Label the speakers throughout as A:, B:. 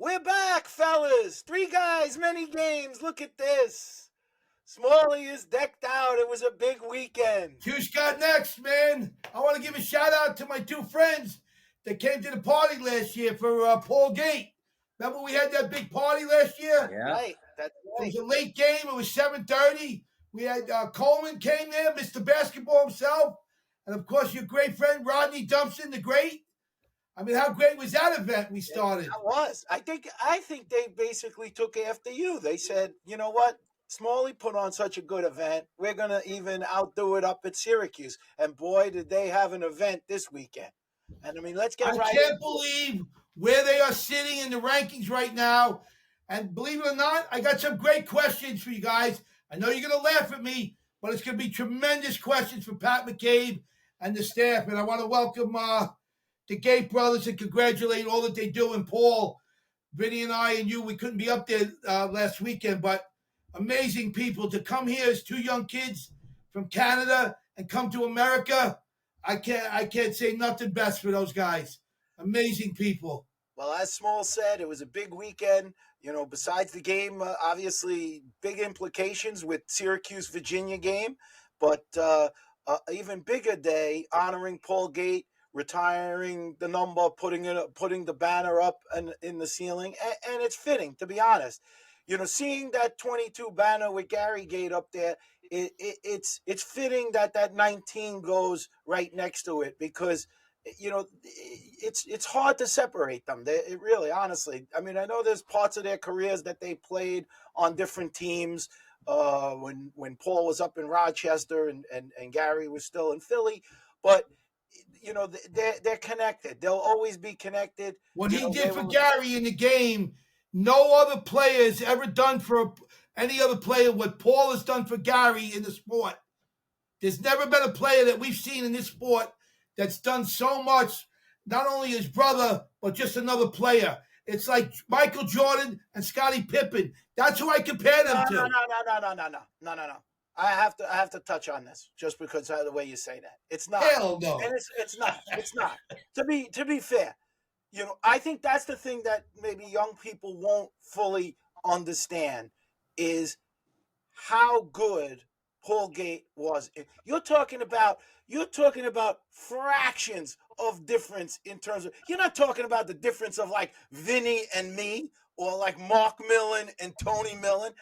A: We're back, fellas. Three guys, many games. Look at this. Smalley is decked out. It was a big weekend.
B: Cuse got next, man. I want to give a shout out to my two friends that came to the party last year for Paul Gait. Remember we had that big party last year?
C: Yeah.
A: Right, that's
B: It
A: right.
B: was a late game. It was 7:30. We had Coleman came there, Mr. Basketball himself, and of course your great friend Rodney Dumpson, the great. I mean, how great was that event we started?
A: That was. I think they basically took after you. They said, you know what? Smalley put on such a good event. We're gonna even outdo it up at Syracuse. And boy, did they have an event this weekend. And I mean, let's get
B: I
A: right.
B: can't believe where they are sitting in the rankings right now. And believe it or not, I got some great questions for you guys. I know you're going to laugh at me, but it's going to be tremendous questions for Pat McCabe and the staff. And I want to welcome the Gait brothers and congratulate all that they do. And Paul, Vinny and I and you, we couldn't be up there last weekend, but amazing people to come here as two young kids from Canada and come to America. I can't say nothing best for those guys. Amazing people.
A: Well, as Small said, it was a big weekend. You know, besides the game, obviously big implications with Syracuse Virginia game, but even bigger day honoring Paul Gait, retiring the number, putting the banner up and in the ceiling, and it's fitting, to be honest. You know, seeing that 22 banner with Gary Gait up there, it's fitting that 19 goes right next to it because you know it's hard to separate them. It really, honestly. I mean, I know there's parts of their careers that they played on different teams. When Paul was up in Rochester and Gary was still in Philly, but you know they're connected. They'll always be connected.
B: What he did for Gary in the game, no other player has ever done for any other player what Paul has done for Gary in the sport. There's never been a player that we've seen in this sport that's done so much, not only his brother, but just another player. It's like Michael Jordan and Scottie Pippen. That's who I compare them to.
A: No. I have to touch on this just because of the way you say that. It's not.
B: Hell no.
A: And it's not. It's not. To be fair, you know, I think that's the thing that maybe young people won't fully understand is how good Paul Gait was. You're talking about fractions of difference in terms of. You're not talking about the difference of like Vinny and me or like Mark Millen and Tony Millen.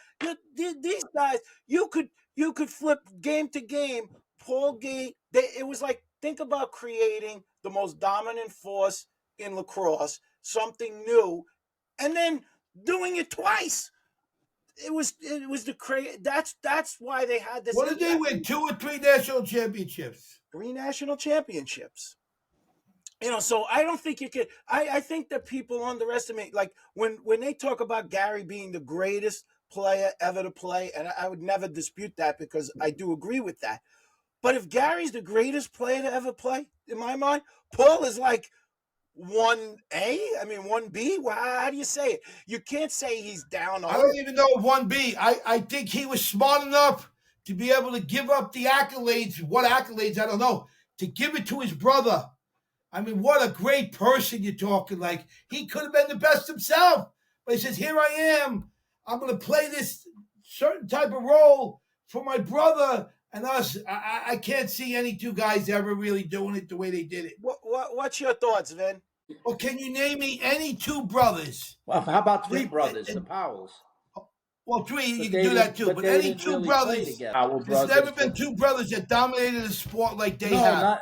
A: These guys, you could flip game to game. Paul Gait, it was like, think about creating the most dominant force in lacrosse, something new, and then doing it twice. It was the crazy. That's why they had this.
B: What did they win? 2 or 3 national championships?
A: 3 national championships. You know, so I don't think you could. I think that people underestimate, like when they talk about Gary being the greatest player ever to play, and I would never dispute that because I do agree with that. But if Gary's the greatest player to ever play, in my mind, Paul is like 1A. I mean 1B. How do you say it? You can't say he's down.
B: I don't even know if 1B. I think he was smart enough to be able to give up the accolades. What accolades? I don't know. To give it to his brother. I mean, what a great person you're talking. Like, he could have been the best himself. But he says, here I am. I'm going to play this certain type of role for my brother and us. I can't see any two guys ever really doing it the way they did it.
A: What's your thoughts, Vin?
B: Well, can you name me any two brothers?
C: Well, how about 3 brothers, the Powells?
B: Well, 3, you can do that too. But any two
C: really
B: brothers, there's never been 2 brothers that dominated a sport like they have.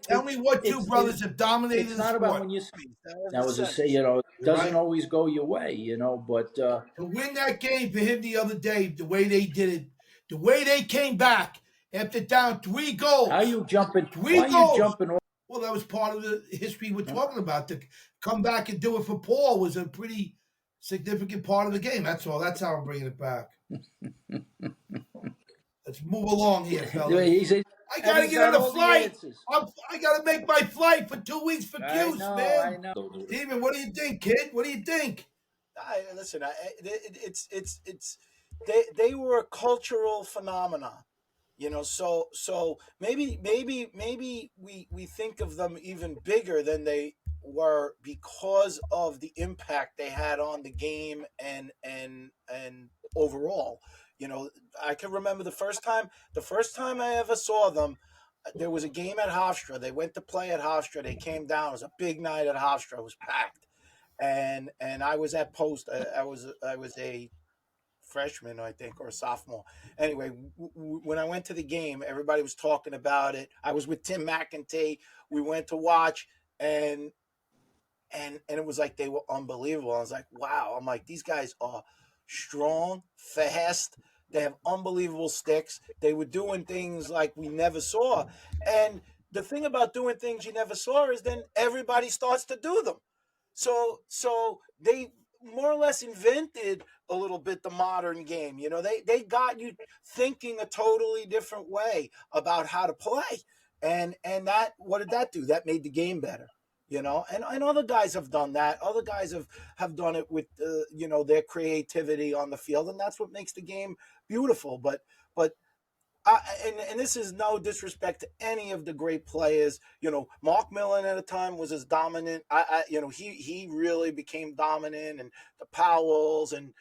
B: Tell me what 2 brothers have dominated the sport.
C: It's not about when you speak. That was to say, you know, it doesn't always go your way, you know, but
B: to win that game for him the other day, the way they did it, the way they came back after down 3 goals.
C: How you jumping?
B: 3 goals. Are you jumping? Well, that was part of the history we're talking about. To come back and do it for Paul was a pretty significant part of the game. That's all. That's how I'm bringing it back. Let's move along here, fellas. I got to get on a flight. I got to make my flight for 2 weeks for Cuse, man. I know. Steven, what do you think, kid? What do you think?
A: Listen, they were a cultural phenomenon. You know, so maybe we think of them even bigger than they were because of the impact they had on the game and overall. I can remember the first time I ever saw them. There was a game at Hofstra. They went to play at Hofstra. They came down. It was a big night at Hofstra. It was packed, and I was at Post. I was a freshman, I think, or a sophomore. Anyway, when I went to the game, everybody was talking about it. I was with Tim McIntyre. We went to watch, and it was like they were unbelievable. I was like, wow. I'm like, these guys are strong, fast. They have unbelievable sticks. They were doing things like we never saw. And the thing about doing things you never saw is then everybody starts to do them. So they more or less invented a little bit the modern game. They got you thinking a totally different way about how to play. And that, what did that do? That made the game better. And other guys have done that. Other guys have done it with their creativity on the field, and that's what makes the game beautiful. But and this is no disrespect to any of the great players. Mark Millen at a time was as dominant. He really became dominant, and the Powells and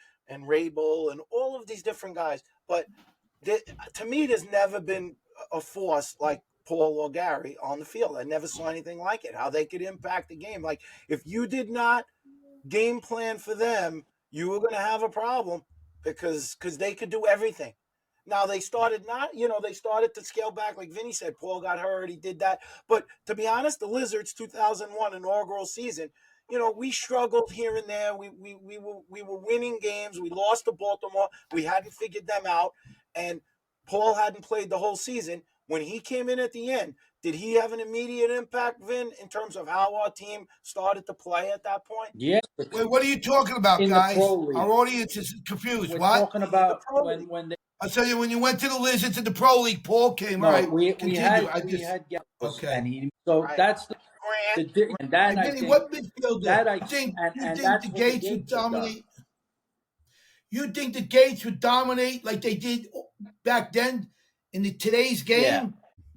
A: Rabel and all of these different guys. But to me, there's never been a force like Paul or Gary on the field. I never saw anything like it. How they could impact the game. Like, if you did not game plan for them, you were going to have a problem because they could do everything. Now they started to scale back. Like Vinny said, Paul got hurt. He did that. But to be honest, the Lizards 2001 inaugural season, we struggled here and there. We were winning games. We lost to Baltimore. We hadn't figured them out. And Paul hadn't played the whole season. When he came in at the end, did he have an immediate impact, Vin, in terms of how our team started to play at that point?
C: Yes.
B: Wait, what are you talking about, guys? Our audience is confused.
C: We're
B: what?
C: Talking about when they.
B: I'll tell you, when you went to the Lizards in the Pro League, Paul came.
C: No,
B: right.
C: we had
B: okay,
C: and right. That's and that I think,
B: what midfielder?
C: That I
B: think
C: and
B: think
C: that's
B: the
C: what
B: Gates
C: the
B: would dominate. You think the Gates would dominate like they did back then in today's game?
C: Yeah.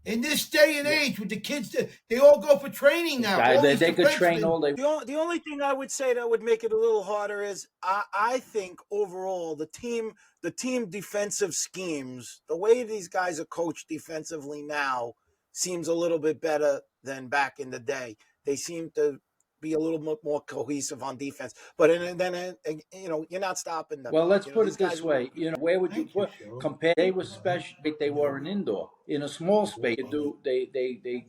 B: In this day and age, with the kids, they all go for training now.
C: They could train all day.
A: The only thing I would say that would make it a little harder is I think overall the team defensive schemes, the way these guys are coached defensively now, seems a little bit better than back in the day. They seem to be a little bit more cohesive on defense. But then you're not stopping them.
C: Well, let's put it this way. Where would you put compare? They were special. They were an indoor in a small space. They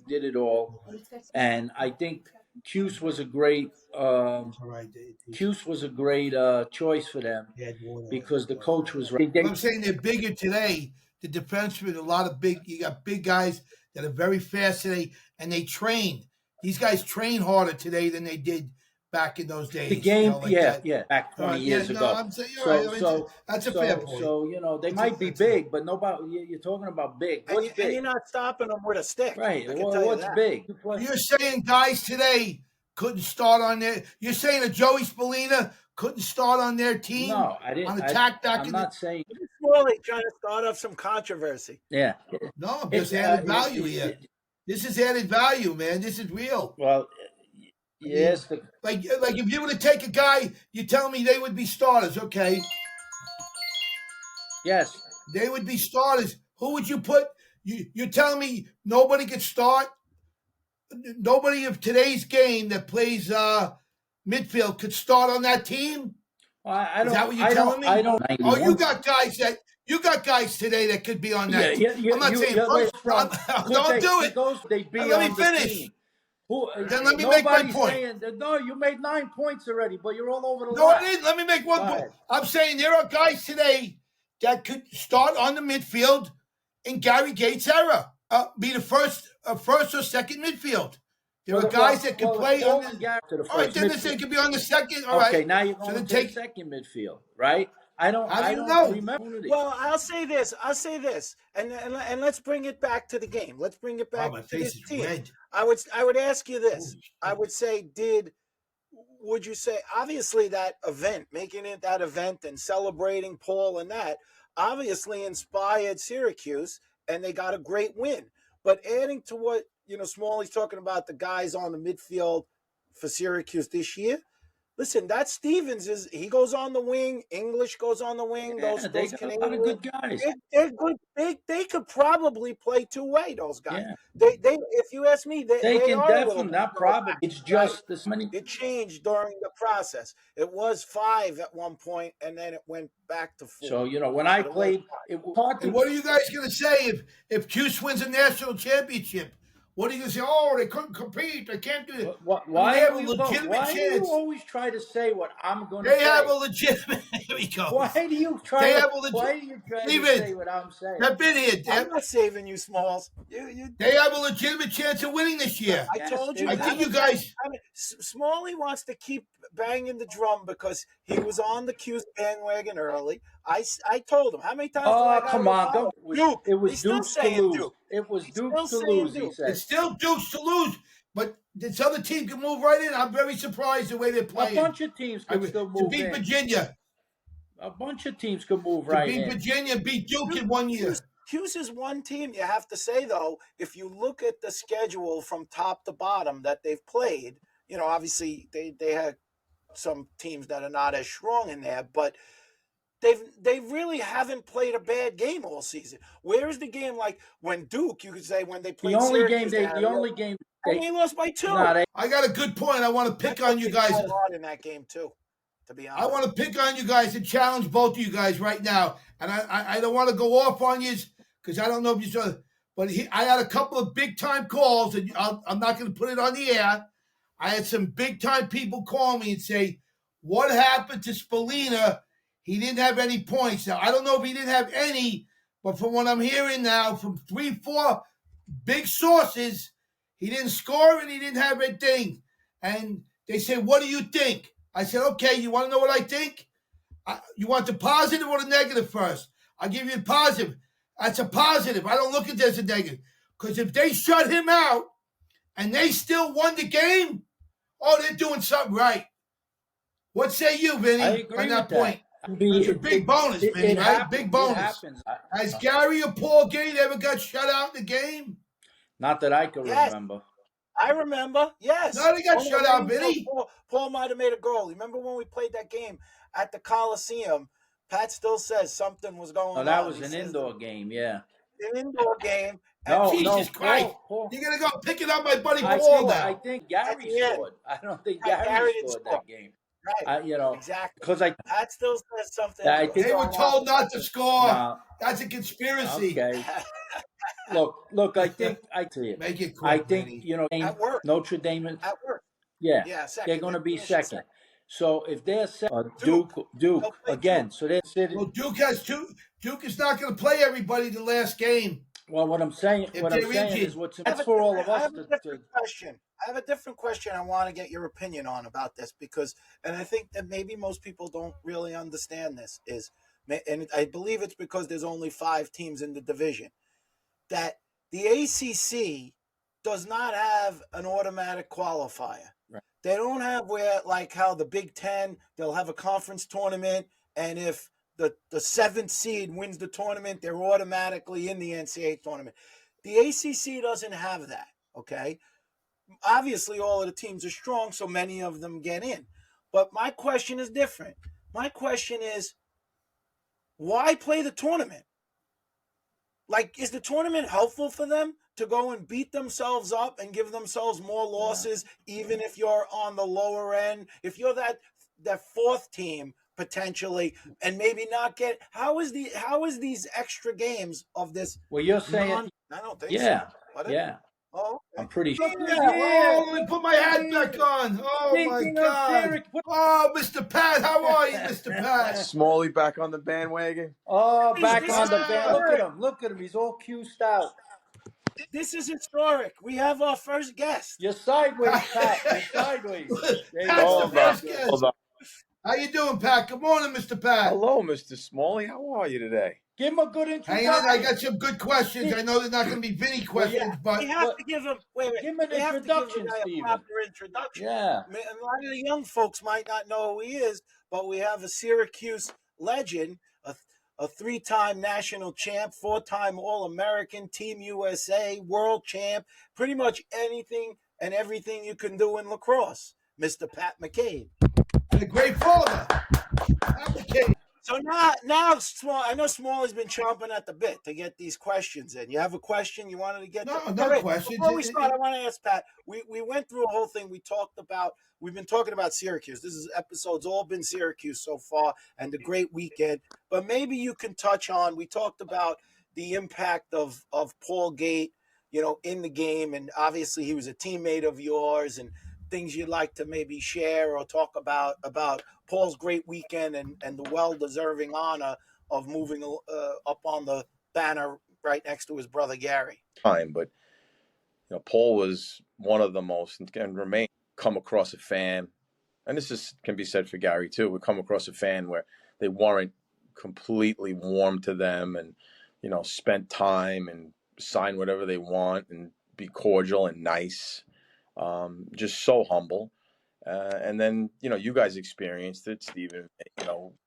C: did it all, and I think Cuse was a great choice for them because the coach was right.
B: I'm saying they're bigger today. The defensemen, you got big guys that are very fast today, and they train. These guys train harder today than they did back in those days.
C: The game, back 20 years ago.
B: I'm saying, that's a fair point.
C: So, they might be big, but nobody, you're talking about big. What's big?
A: And you're not stopping them with a stick.
C: Right. What's big?
B: You're saying guys today couldn't start on their, you're saying that Joey Spallina couldn't start on their team?
C: No, I didn't.
B: On attack back
C: I'm not saying.
A: Smalley trying to start off some controversy.
C: Yeah.
B: No, there's added value here. This is added value, man. This is real.
C: Well, yes.
B: Like if you were to take a guy, you tell me they would be starters, okay?
C: Yes.
B: They would be starters. Who would you put? You're telling me nobody could start? Nobody of today's game that plays midfield could start on that team?
C: Is
B: that what you're telling me?
C: I don't.
B: Oh, you got guys today that could be on that. I'm not saying don't do it. Let me finish. Then let me make my point.
C: No, you made 9 points already, but you're all over the line.
B: No, I didn't. Let me make one point. I'm saying there are guys today that could start on the midfield in Gary Gates' era. Be the first or second midfield. There are guys that can play on the. All right, then they could be on the second. All right.
C: Okay, now you're going to take second midfield, right? I don't remember.
A: Well, I'll say this, and let's bring it back to the game. Let's bring it back to this team.
B: Red.
A: I would ask you this. I would say, would you say, obviously that event, making it that event and celebrating Paul and that, obviously inspired Syracuse, and they got a great win. But adding to what Smalley's talking about, the guys on the midfield for Syracuse this year. Listen, that Stevens he goes on the wing. English goes on the wing.
C: Yeah,
A: Those
C: they got a lot
A: Canadian,
C: of good guys.
A: they're good. They could probably play two-way. Those guys.
C: Yeah.
A: They if you ask me,
C: They
A: they
C: can
A: are a little
C: definitely,
A: bit
C: not
A: throwback,
C: probably. It's
A: right?
C: just this many.
A: It changed during the process. It was 5 at one point, and then it went back to 4.
C: So, when I
A: But
C: played, it was hard
B: And
C: to.
B: what are you guys going to say if Cuse wins a national championship? What are you going to say? Oh, they couldn't compete. They can't do it.
C: Why
B: they have
C: do
B: a
C: you
B: legitimate
C: why do you
B: chance.
C: always try to say what I'm going to
B: They
C: say?
B: have a legitimate. Here we go.
C: Why do you try
B: They
C: to?
B: have a legit-
C: Why do you try to
B: Steven,
C: say what I'm saying?
B: They've been here.
A: I'm not saving you, Smalls.
B: They have a legitimate chance of winning this year.
A: I told you.
B: I think you guys.
A: Smalley wants to keep banging the drum because he was on the Cuse bandwagon early. I told him. How many times do I got
C: come
A: to
C: on!
A: follow?
C: Duke. It was
A: He's still
C: Dukes to
A: saying
C: lose.
A: Duke.
C: It was
A: He's
C: Dukes
A: still
C: to
A: saying
C: lose. He
A: Duke.
C: said.
B: It's still Dukes to lose, but this other team can move right in. I'm very surprised the way they're
C: A
B: playing.
C: bunch of teams can still move
B: to beat
C: in.
B: Virginia.
C: A bunch of teams can move
B: To
C: right
B: beat
C: in.
B: Virginia, beat Duke in 1 year.
A: Cuse is one team. You have to say though, if you look at the schedule from top to bottom that they've played, obviously they had some teams that are not as strong in there, but they really haven't played a bad game all season. Where is the game like when Duke? You could say when they played
C: The only
A: Syracuse,
C: game
A: they lost by 2.
B: I got a good point. I want to pick on you guys.
A: Hard in that game too, to be honest.
B: I want to pick on you guys and challenge both of you guys right now. And I don't want to go off on you because I don't know if you saw. But I had a couple of big time calls, and I'm not going to put it on the air. I had some big time people call me and say, "What happened to Spallina? He didn't have any points." Now I don't know if he didn't have any, but from what I'm hearing now from 3-4 big sources, he didn't score and he didn't have a thing. And they said, "What do you think?" I said, "Okay, you want to know what I think? You want the positive or the negative first? I'll give you the positive. That's a positive. I don't look at this as a negative. Because if they shut him out and they still won the game, they're doing something right." What say you, Vinny,
C: I agree
B: on that
C: with
B: point? It's a big bonus, Vinny, right? Big bonus. Has Gary or Paul Gait ever got shut out in the game?
C: Not that I can remember.
A: I remember, yes.
B: No, they got shut out, Vinny.
A: Paul might have made a goal. Remember when we played that game at the Coliseum? Pat still says something was going on.
C: That was an indoor game, yeah.
A: An indoor game.
B: Jesus Christ.
C: Paul.
B: You're going to go picking up my buddy Paul now.
C: I think Gary scored. I don't think Gary scored that game.
A: Right.
C: Exactly. Because
A: Pat still says something.
C: I think
B: they were told not to score.
C: No.
B: That's a conspiracy.
C: Okay. Look. I think
B: Make it quick,
C: I think
A: at work.
C: Notre Dame.
A: At work.
C: Yeah.
A: Second.
C: They're going to be second. So if they're second, Duke again. So they're sitting.
B: Well, Duke has two. Duke is not going to play everybody the last game.
C: Well, what I'm saying is that's for all of us.
A: I have a different question. I have a different question I want to get your opinion on about this and I think that maybe most people don't really understand this and I believe it's because there's only 5 teams in the division, that the ACC does not have an automatic qualifier.
C: Right.
A: They don't have like how the Big Ten, they'll have a conference tournament, and if the 7th seed wins the tournament, they're automatically in the NCAA tournament. The ACC doesn't have that, okay? Obviously, all of the teams are strong, so many of them get in. But my question is different. My question is, why play the tournament? Like, is the tournament helpful for them to go and beat themselves up and give themselves more losses, even if you're on the lower end? If you're that 4th team potentially, and maybe not get how is these extra games of this?
C: Well, you're saying
A: I don't think
C: so.
A: Yeah. Oh, okay.
C: I'm pretty sure.
B: Let me put my hat back on. Oh, my God. Oh, Mr. Pat, how are you, Mr. Pat?
D: Smalley back on the bandwagon.
C: Oh, back on the band. Look at him. He's all cused out.
A: This is historic. We have our first guest.
C: You're sideways, Pat. You're sideways.
B: That's the first guest.
D: Hold on.
B: How you doing, Pat? Good morning, Mr. Pat.
D: Hello, Mr. Smalley. How are you today?
C: Give him a good introduction.
B: Hang on, I got some good questions. I know they're not going to be Vinny questions, but
A: we have to give him. Wait.
C: Give him an introduction,
A: Stephen. A proper introduction.
C: Yeah.
A: A lot of the young folks might not know who he is, but we have a Syracuse legend, a 3-time national champ, 4-time All-American, Team USA, world champ, pretty much anything and everything you can do in lacrosse. Mr. Pat McCabe.
B: And a great father. Pat McCabe.
A: So now, Small. I know Small has been chomping at the bit to get these questions in. You have a question you wanted to get?
B: No,
A: to?
B: no
A: Right.
B: questions.
A: Before we start, I want to ask Pat. We went through a whole thing. We've been talking about Syracuse. This is episodes all been Syracuse so far, and the great weekend. But maybe you can touch on. We talked about the impact of Paul Gait, in the game, and obviously he was a teammate of yours, and things you'd like to maybe share or talk about Paul's great weekend and the well-deserving honor of moving up on the banner right next to his brother Gary.
D: But Paul was one of the most, and remain, come across a fan, and can be said for Gary too. We come across a fan where they weren't completely warm to them, and spent time and sign whatever they want and be cordial and nice, just so humble. And then, you guys experienced it, Stephen,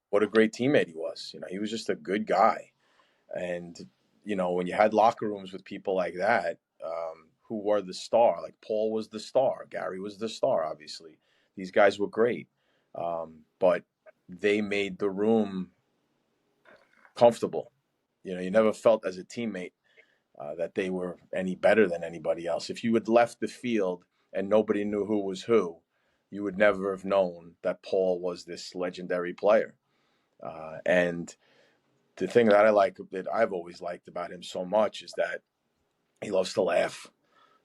D: what a great teammate he was. He was just a good guy. And, when you had locker rooms with people like that, who were the star, like Paul was the star, Gary was the star, obviously. These guys were great. But they made the room comfortable. You never felt as a teammate that they were any better than anybody else. If you had left the field and nobody knew who was who, you would never have known that Paul was this legendary player. And the thing that I've always liked about him so much is that he loves to laugh.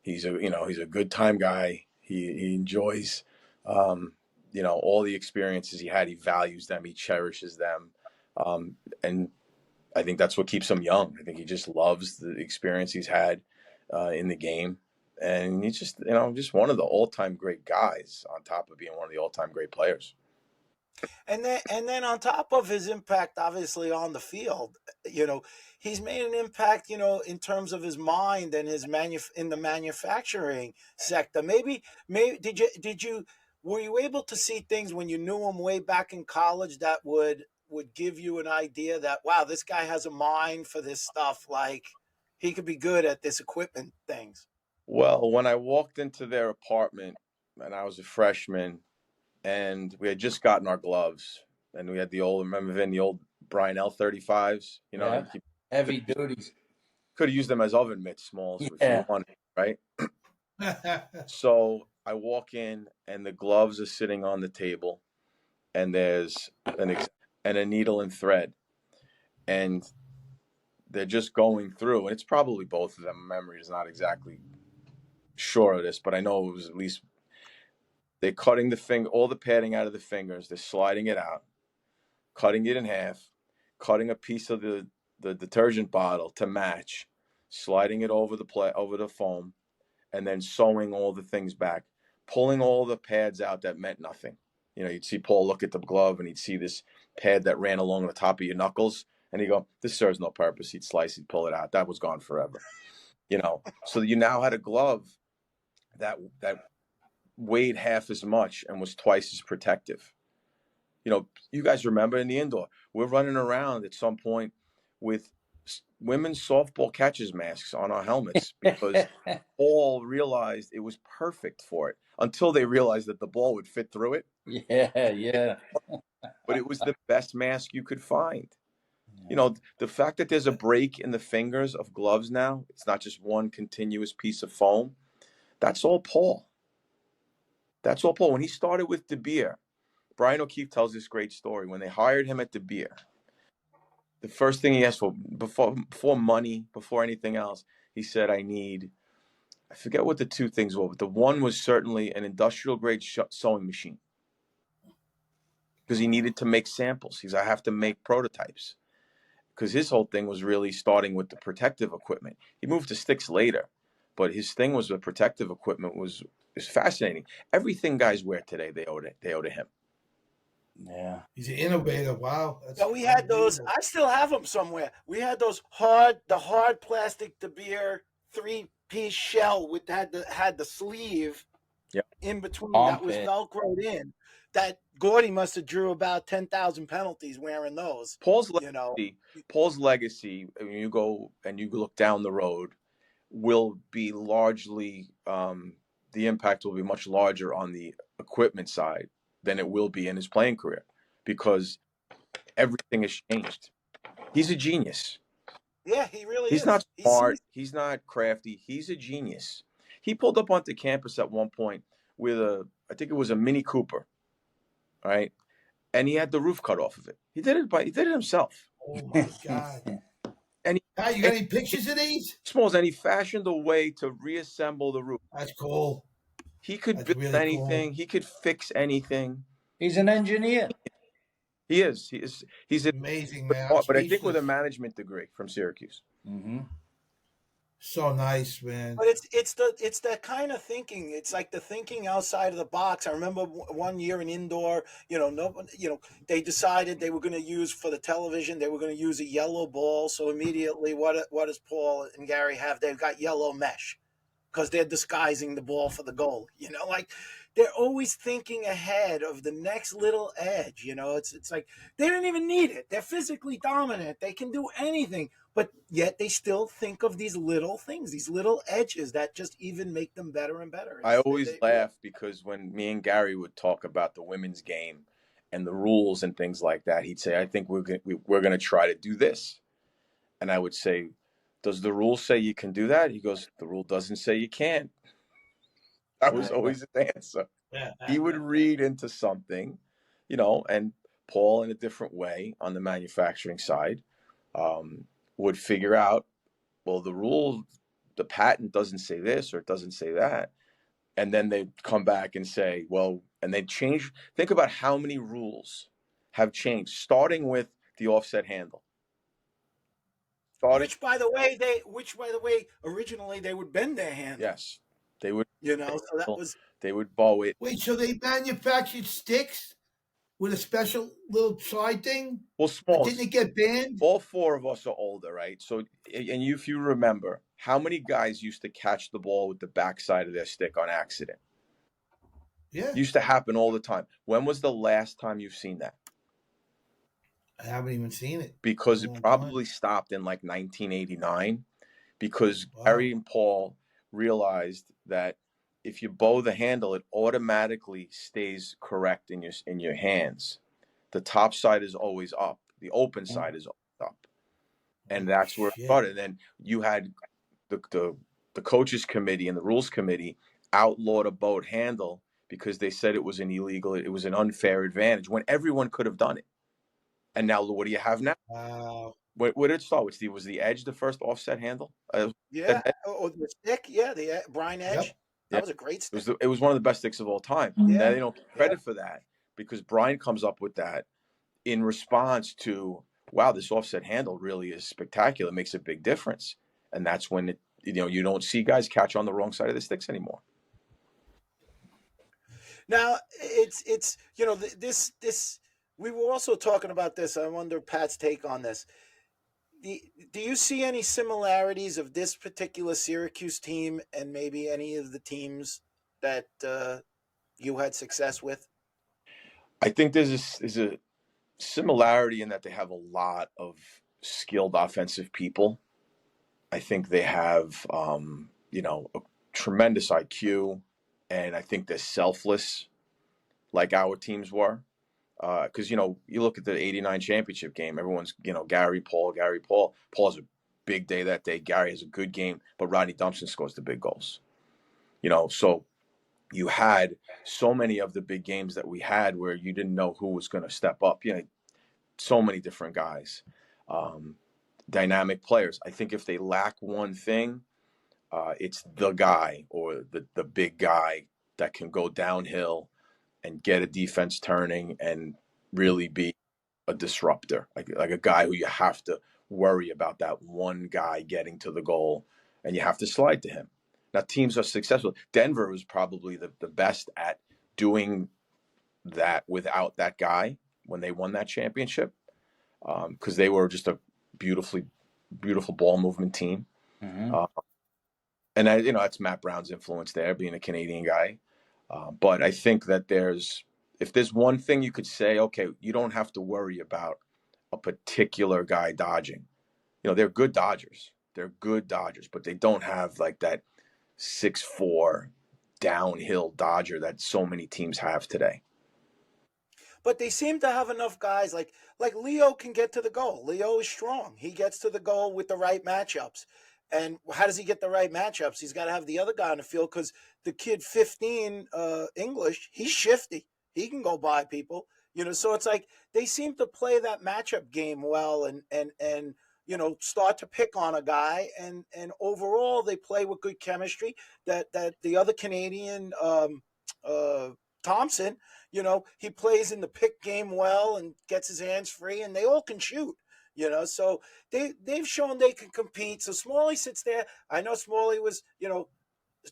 D: He's a good time guy. He enjoys, all the experiences he had. He values them. He cherishes them. And I think that's what keeps him young. I think he just loves the experience he's had in the game. And he's just, just one of the all-time great guys on top of being one of the all-time great players.
A: And then on top of his impact, obviously on the field, he's made an impact, in terms of his mind and his in the manufacturing sector. Maybe were you able to see things when you knew him way back in college that would give you an idea that, wow, this guy has a mind for this stuff, like he could be good at this equipment things?
D: Well, when I walked into their apartment and I was a freshman and we had just gotten our gloves and we had the old Brian L35s,
C: heavy duties.
D: Could have used them as oven mitts, Smalls, if you wanted, right? So I walk in and the gloves are sitting on the table and there's a needle and thread, and they're just going through, and it's probably both of them. Memory is not exactly sure of this, but I know it was at least they're cutting all the padding out of the fingers. They're sliding it out, cutting it in half, cutting a piece of the detergent bottle to match, sliding it over the foam, and then sewing all the things back, pulling all the pads out that meant nothing. You'd see Paul look at the glove and he'd see this pad that ran along the top of your knuckles, and he'd go, "This serves no purpose." He'd slice, he'd pull it out. That was gone forever. So you now had a glove that weighed half as much and was twice as protective. You guys remember in the indoor, we're running around at some point with women's softball catcher's masks on our helmets because Paul realized it was perfect for it, until they realized that the ball would fit through it.
C: Yeah.
D: But it was the best mask you could find. The fact that there's a break in the fingers of gloves now, it's not just one continuous piece of foam. That's all Paul. When he started with De Beer, Brian O'Keefe tells this great story. When they hired him at De Beer, the first thing he asked for, before money, before anything else, he said, I forget what the two things were, but the one was certainly an industrial grade sewing machine, because he needed to make samples. He said, I have to make prototypes, because his whole thing was really starting with the protective equipment. He moved to sticks later, but his thing was the protective equipment was fascinating. Everything guys wear today, they owe to him.
B: Yeah, he's an innovator. Wow.
A: So we had those. I still have them somewhere. We had those hard plastic De Beer 3-piece shell with had the sleeve in between that was velcroed in. That Gordy must have drew about 10,000 penalties wearing those.
D: Paul's legacy, when you go and you look down the road, will be largely the impact will be much larger on the equipment side than it will be in his playing career, because everything has changed. He's a genius.
A: Yeah, he really
D: He's
A: is.
D: not
A: He
D: smart.
A: sees.
D: He's not crafty. He's a genius. He pulled up onto campus at one point with I think it was a Mini Cooper, right? And he had the roof cut off of it. He did it himself.
B: Oh my God.
D: And
B: Pat, you got any pictures of these?
D: and he fashioned a way to reassemble the roof.
B: That's cool.
D: He could
B: That's
D: build
B: really
D: anything.
B: cool.
D: He could fix anything.
C: He's an engineer.
D: He is. He is. He's
B: Amazing, man. I'm
D: but I think with a
B: speechless.
D: management degree from Syracuse.
C: Mm-hmm.
B: So nice, man.
A: But it's that kind of thinking. It's like the thinking outside of the box. I remember one year in indoor, they decided they were going to use for the television. They were going to use a yellow ball. So immediately, what does Paul and Gary have? They've got yellow mesh because they're disguising the ball for the goal. Like they're always thinking ahead of the next little edge. It's like they don't even need it. They're physically dominant. They can do anything. But yet they still think of these little things, these little edges that just even make them better and better.
D: I always laugh because when me and Gary would talk about the women's game and the rules and things like that, he'd say, "I think we're going to try to do this," and I would say, "Does the rule say you can do that?" He goes, "The rule doesn't say you can't." That was always his answer. He would read into something, and Paul, in a different way on the manufacturing side, would figure out, well, the patent doesn't say this or it doesn't say that. And then they'd come back and say, well, and they'd change. Think about how many rules have changed, starting with the offset handle.
A: Which, by the way, originally they would bend their hand.
D: Yes, they would.
A: So that was.
D: They would bow it.
B: Wait, so they manufactured sticks with a special little side thing?
D: Well, small.
B: Didn't it get banned?
D: All four of us are older, right? So, and if you remember, how many guys used to catch the ball with the backside of their stick on accident?
B: Yeah.
D: It used to happen all the time. When was the last time you've seen that?
B: I haven't even seen it.
D: Because it probably stopped in like 1989, because Gary and Paul realized that if you bow the handle, it automatically stays correct in your hands. The top side is always up. The open side is up. And that's where it started. And then you had the coaches committee and the rules committee outlawed a bowed handle because they said it was an unfair advantage when everyone could have done it. And now what do you have now?
B: Wow.
D: What did it start with, Steve? Was the edge the first offset handle?
A: Yeah. Oh, the stick. Yeah, the Brian Edge. Yep. That was a great stick.
D: It was one of the best sticks of all time. Yeah. Now they don't get credit for that because Brian comes up with that in response to, wow, this offset handle really is spectacular. It makes a big difference. And that's when you don't see guys catch on the wrong side of the sticks anymore.
A: Now it's this we were also talking about this. I wonder Pat's take on this. Do you see any similarities of this particular Syracuse team and maybe any of the teams that you had success with?
D: I think there's a similarity in that they have a lot of skilled offensive people. I think they have, a tremendous IQ, and I think they're selfless like our teams were. Because, you look at the 89 championship game, everyone's, Gary, Paul. Paul has a big day that day. Gary has a good game, but Rodney Dumpson scores the big goals. So you had so many of the big games that we had where you didn't know who was going to step up. So many different guys, dynamic players. I think if they lack one thing, it's the guy or the big guy that can go downhill and get a defense turning and really be a disruptor, like a guy who you have to worry about that one guy getting to the goal and you have to slide to him. Now, teams are successful. Denver was probably the best at doing that without that guy when they won that championship, because they were just a beautiful ball movement team. Mm-hmm. And that's Matt Brown's influence there, being a Canadian guy. But I think that if there's one thing you could say, okay, you don't have to worry about a particular guy dodging. They're good dodgers. But they don't have like that 6'4" downhill dodger that so many teams have today.
A: But they seem to have enough guys like Leo can get to the goal. Leo is strong. He gets to the goal with the right matchups. And how does he get the right matchups? He's got to have the other guy on the field because the kid 15 English, he's shifty. He can go by people. So it's like they seem to play that matchup game well and start to pick on a guy and overall they play with good chemistry. That the other Canadian Thompson, he plays in the pick game well and gets his hands free, and they all can shoot. So they've shown they can compete. So Smalley sits there. I know Smalley was,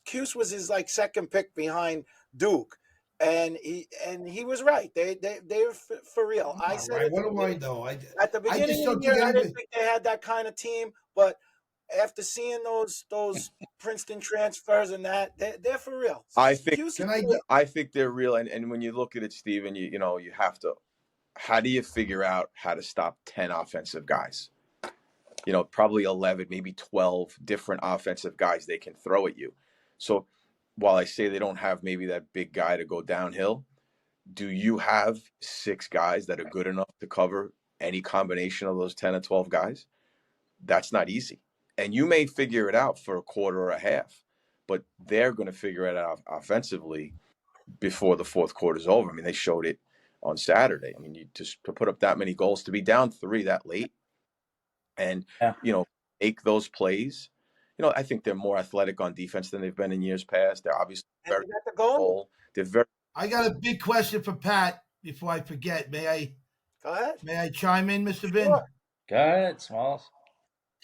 A: Cuse was his second pick behind Duke, and he was right. They're for real. I said
B: right. What do I know?
A: At the beginning of the year, I didn't think they had that kind of team, but after seeing those Princeton transfers and that, they're for real.
D: I think they're real. And when you look at it, Steven, you have to. How do you figure out how to stop 10 offensive guys? Probably 11, maybe 12 different offensive guys they can throw at you. So while I say they don't have maybe that big guy to go downhill, do you have 6 guys that are good enough to cover any combination of those 10 or 12 guys? That's not easy. And you may figure it out for a quarter or a half, but they're going to figure it out offensively before the fourth quarter is over. I mean, they showed it on Saturday. I mean, to put up that many goals, to be down 3 that late and, make those plays. I think they're more athletic on defense than they've been in years past. They're obviously very goal. They're very.
B: I got a big question for Pat before I forget. May I?
A: Go ahead.
B: May I chime in, Mr. Vin?
A: Sure.
C: Go ahead, Smalls.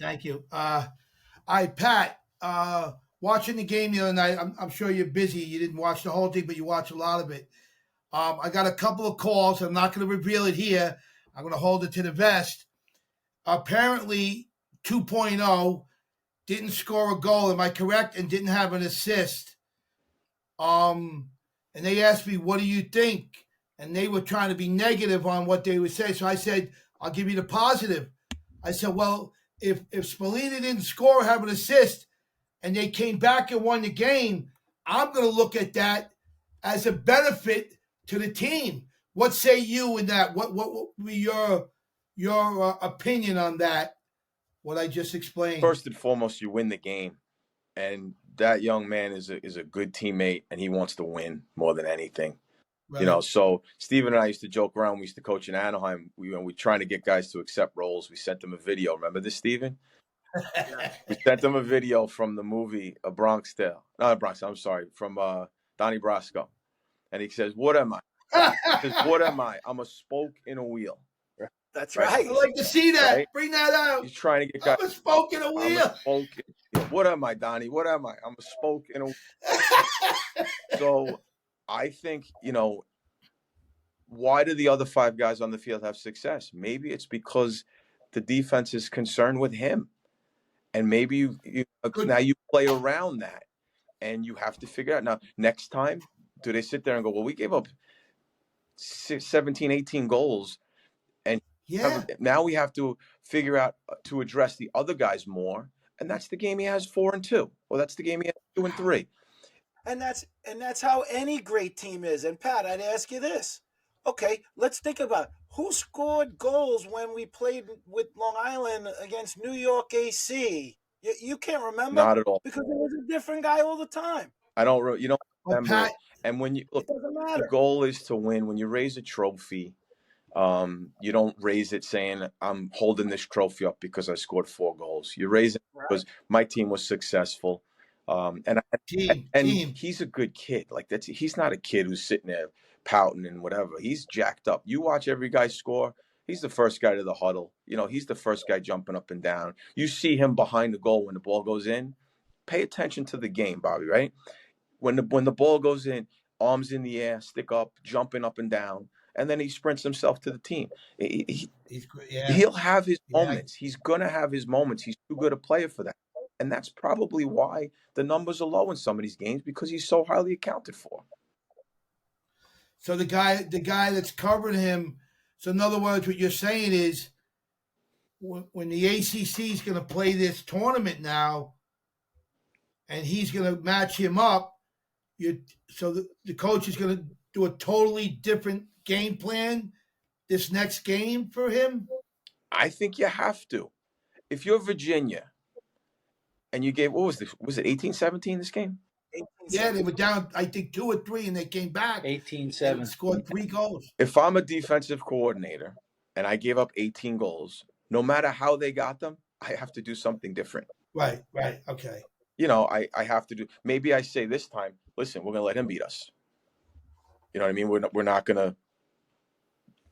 B: Thank you. Pat, watching the game the other night, I'm sure you're busy. You didn't watch the whole thing, but you watched a lot of it. I got a couple of calls. I'm not going to reveal it here. I'm going to hold it to the vest. Apparently, 2.0 didn't score a goal. Am I correct? And didn't have an assist. And they asked me, what do you think? And they were trying to be negative on what they would say. So I said, I'll give you the positive. I said, well, if Spallini didn't score or have an assist and they came back and won the game, I'm going to look at that as a benefit to the team. What say you in that? What would be your opinion on that? What I just explained.
D: First and foremost, you win the game, and that young man is a good teammate, and he wants to win more than anything. Right. So Steven and I used to joke around. We used to coach in Anaheim. We trying to get guys to accept roles. We sent them a video. Remember this, Steven? We sent them a video from the movie A Bronx Tale. Not A Bronx. I'm sorry, from Donnie Brasco, and he says, "What am I?" He says, "What am I? I'm a spoke in a wheel."
A: That's right.
B: I'd like to see that. Right? Bring that out.
D: He's trying to get guys.
B: I'm a spoke in a wheel.
D: What am I, Donnie? What am I? I'm a spoke in a wheel. So I think, why do the other 5 guys on the field have success? Maybe it's because the defense is concerned with him. And maybe now you play around that. And you have to figure out. Now, next time, do they sit there and go, well, we gave up 17, 18 goals. And now we have to figure out to address the other guys more. And that's the game he has 4-2. Well, that's the game he has 2-3.
A: And that's how any great team is. And Pat, I'd ask you this. Okay, let's think about who scored goals when we played with Long Island against New York AC. You can't remember?
D: Not at all.
A: Because it was a different guy all the time.
D: I don't remember.
B: Pat,
D: and when you look, the goal is to win. When you raise a trophy, you don't raise it saying, I'm holding this trophy up because I scored 4 goals. You raise it because my team was successful. And he's a good kid. He's not a kid who's sitting there pouting and whatever. He's jacked up. You watch every guy score. He's the first guy to the huddle. He's the first guy jumping up and down. You see him behind the goal when the ball goes in. Pay attention to the game, Bobby, right? When the ball goes in, arms in the air, stick up, jumping up and down. And then he sprints himself to the team. He'll have his moments. He's going to have his moments. He's too good a player for that. And that's probably why the numbers are low in some of these games, because he's so highly accounted for.
B: So the guy that's covering him, so in other words, what you're saying is when the ACC is going to play this tournament now and he's going to match him up, So the coach is going to do a totally different game plan this next game for him?
D: I think you have to. If you're Virginia and you gave, what was this? Was it 18-17 this game?
B: Yeah, they were down, I think, 2 or 3, and they came back
C: 18-7
B: and scored 3 goals.
D: If I'm a defensive coordinator and I gave up 18 goals, no matter how they got them, I have to do something different.
B: Right, okay.
D: I have to do. Maybe I say this time, listen, we're going to let him beat us. You know what I mean? We're not going to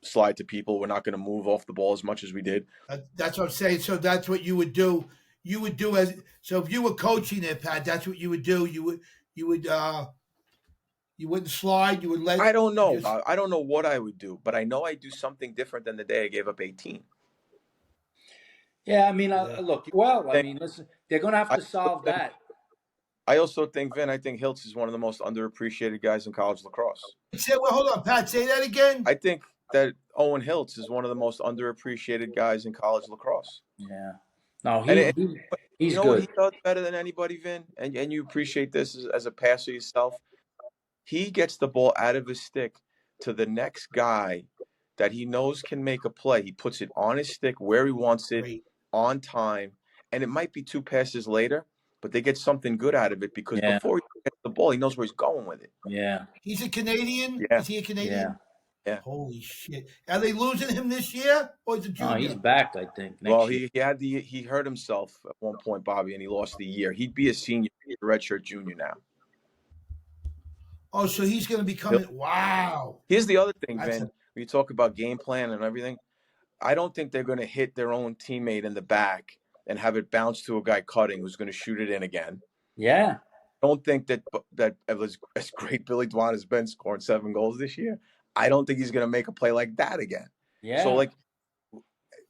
D: slide to people. We're not going to move off the ball as much as we did.
B: That's what I'm saying. So that's what you would do. You would do so if you were coaching it, Pat. That's what you would do. You wouldn't slide. You would let.
D: I don't know. I don't know what I would do, but I know I do something different than the day I gave up 18.
C: Yeah, I mean, look. Well, I mean, listen, they're going to have to solve that.
D: I also think, Vin, Hiltz is one of the most underappreciated guys in college lacrosse.
B: Well, hold on, Pat. Say that again.
D: I think that Owen Hiltz is one of the most underappreciated guys in college lacrosse.
C: Yeah. No, he's
D: you know
C: good.
D: What he does better than anybody, Vin, and you appreciate this as a passer yourself. He gets the ball out of his stick to the next guy that he knows can make a play. He puts it on his stick where he wants it, on time, and it might be 2 passes later, but they get something good out of it because before he gets the ball, he knows where he's going with it.
C: Yeah.
B: He's a Canadian?
D: Yeah.
B: Is he a Canadian?
D: Yeah.
B: Holy shit. Are they losing him this year? Or is it junior?
C: No, he's back, I think.
D: Well, he hurt himself at one point, Bobby, and he lost the year. He'd be a senior, a redshirt junior now.
B: Oh, so he's going to be coming. Wow.
D: Here's the other thing, Vin. When you talk about game plan and everything, I don't think they're going to hit their own teammate in the back and have it bounce to a guy cutting who's going to shoot it in again.
C: Yeah.
D: I don't think that as great Billy Dwan has been scoring 7 goals this year, I don't think he's going to make a play like that again.
C: Yeah.
D: So,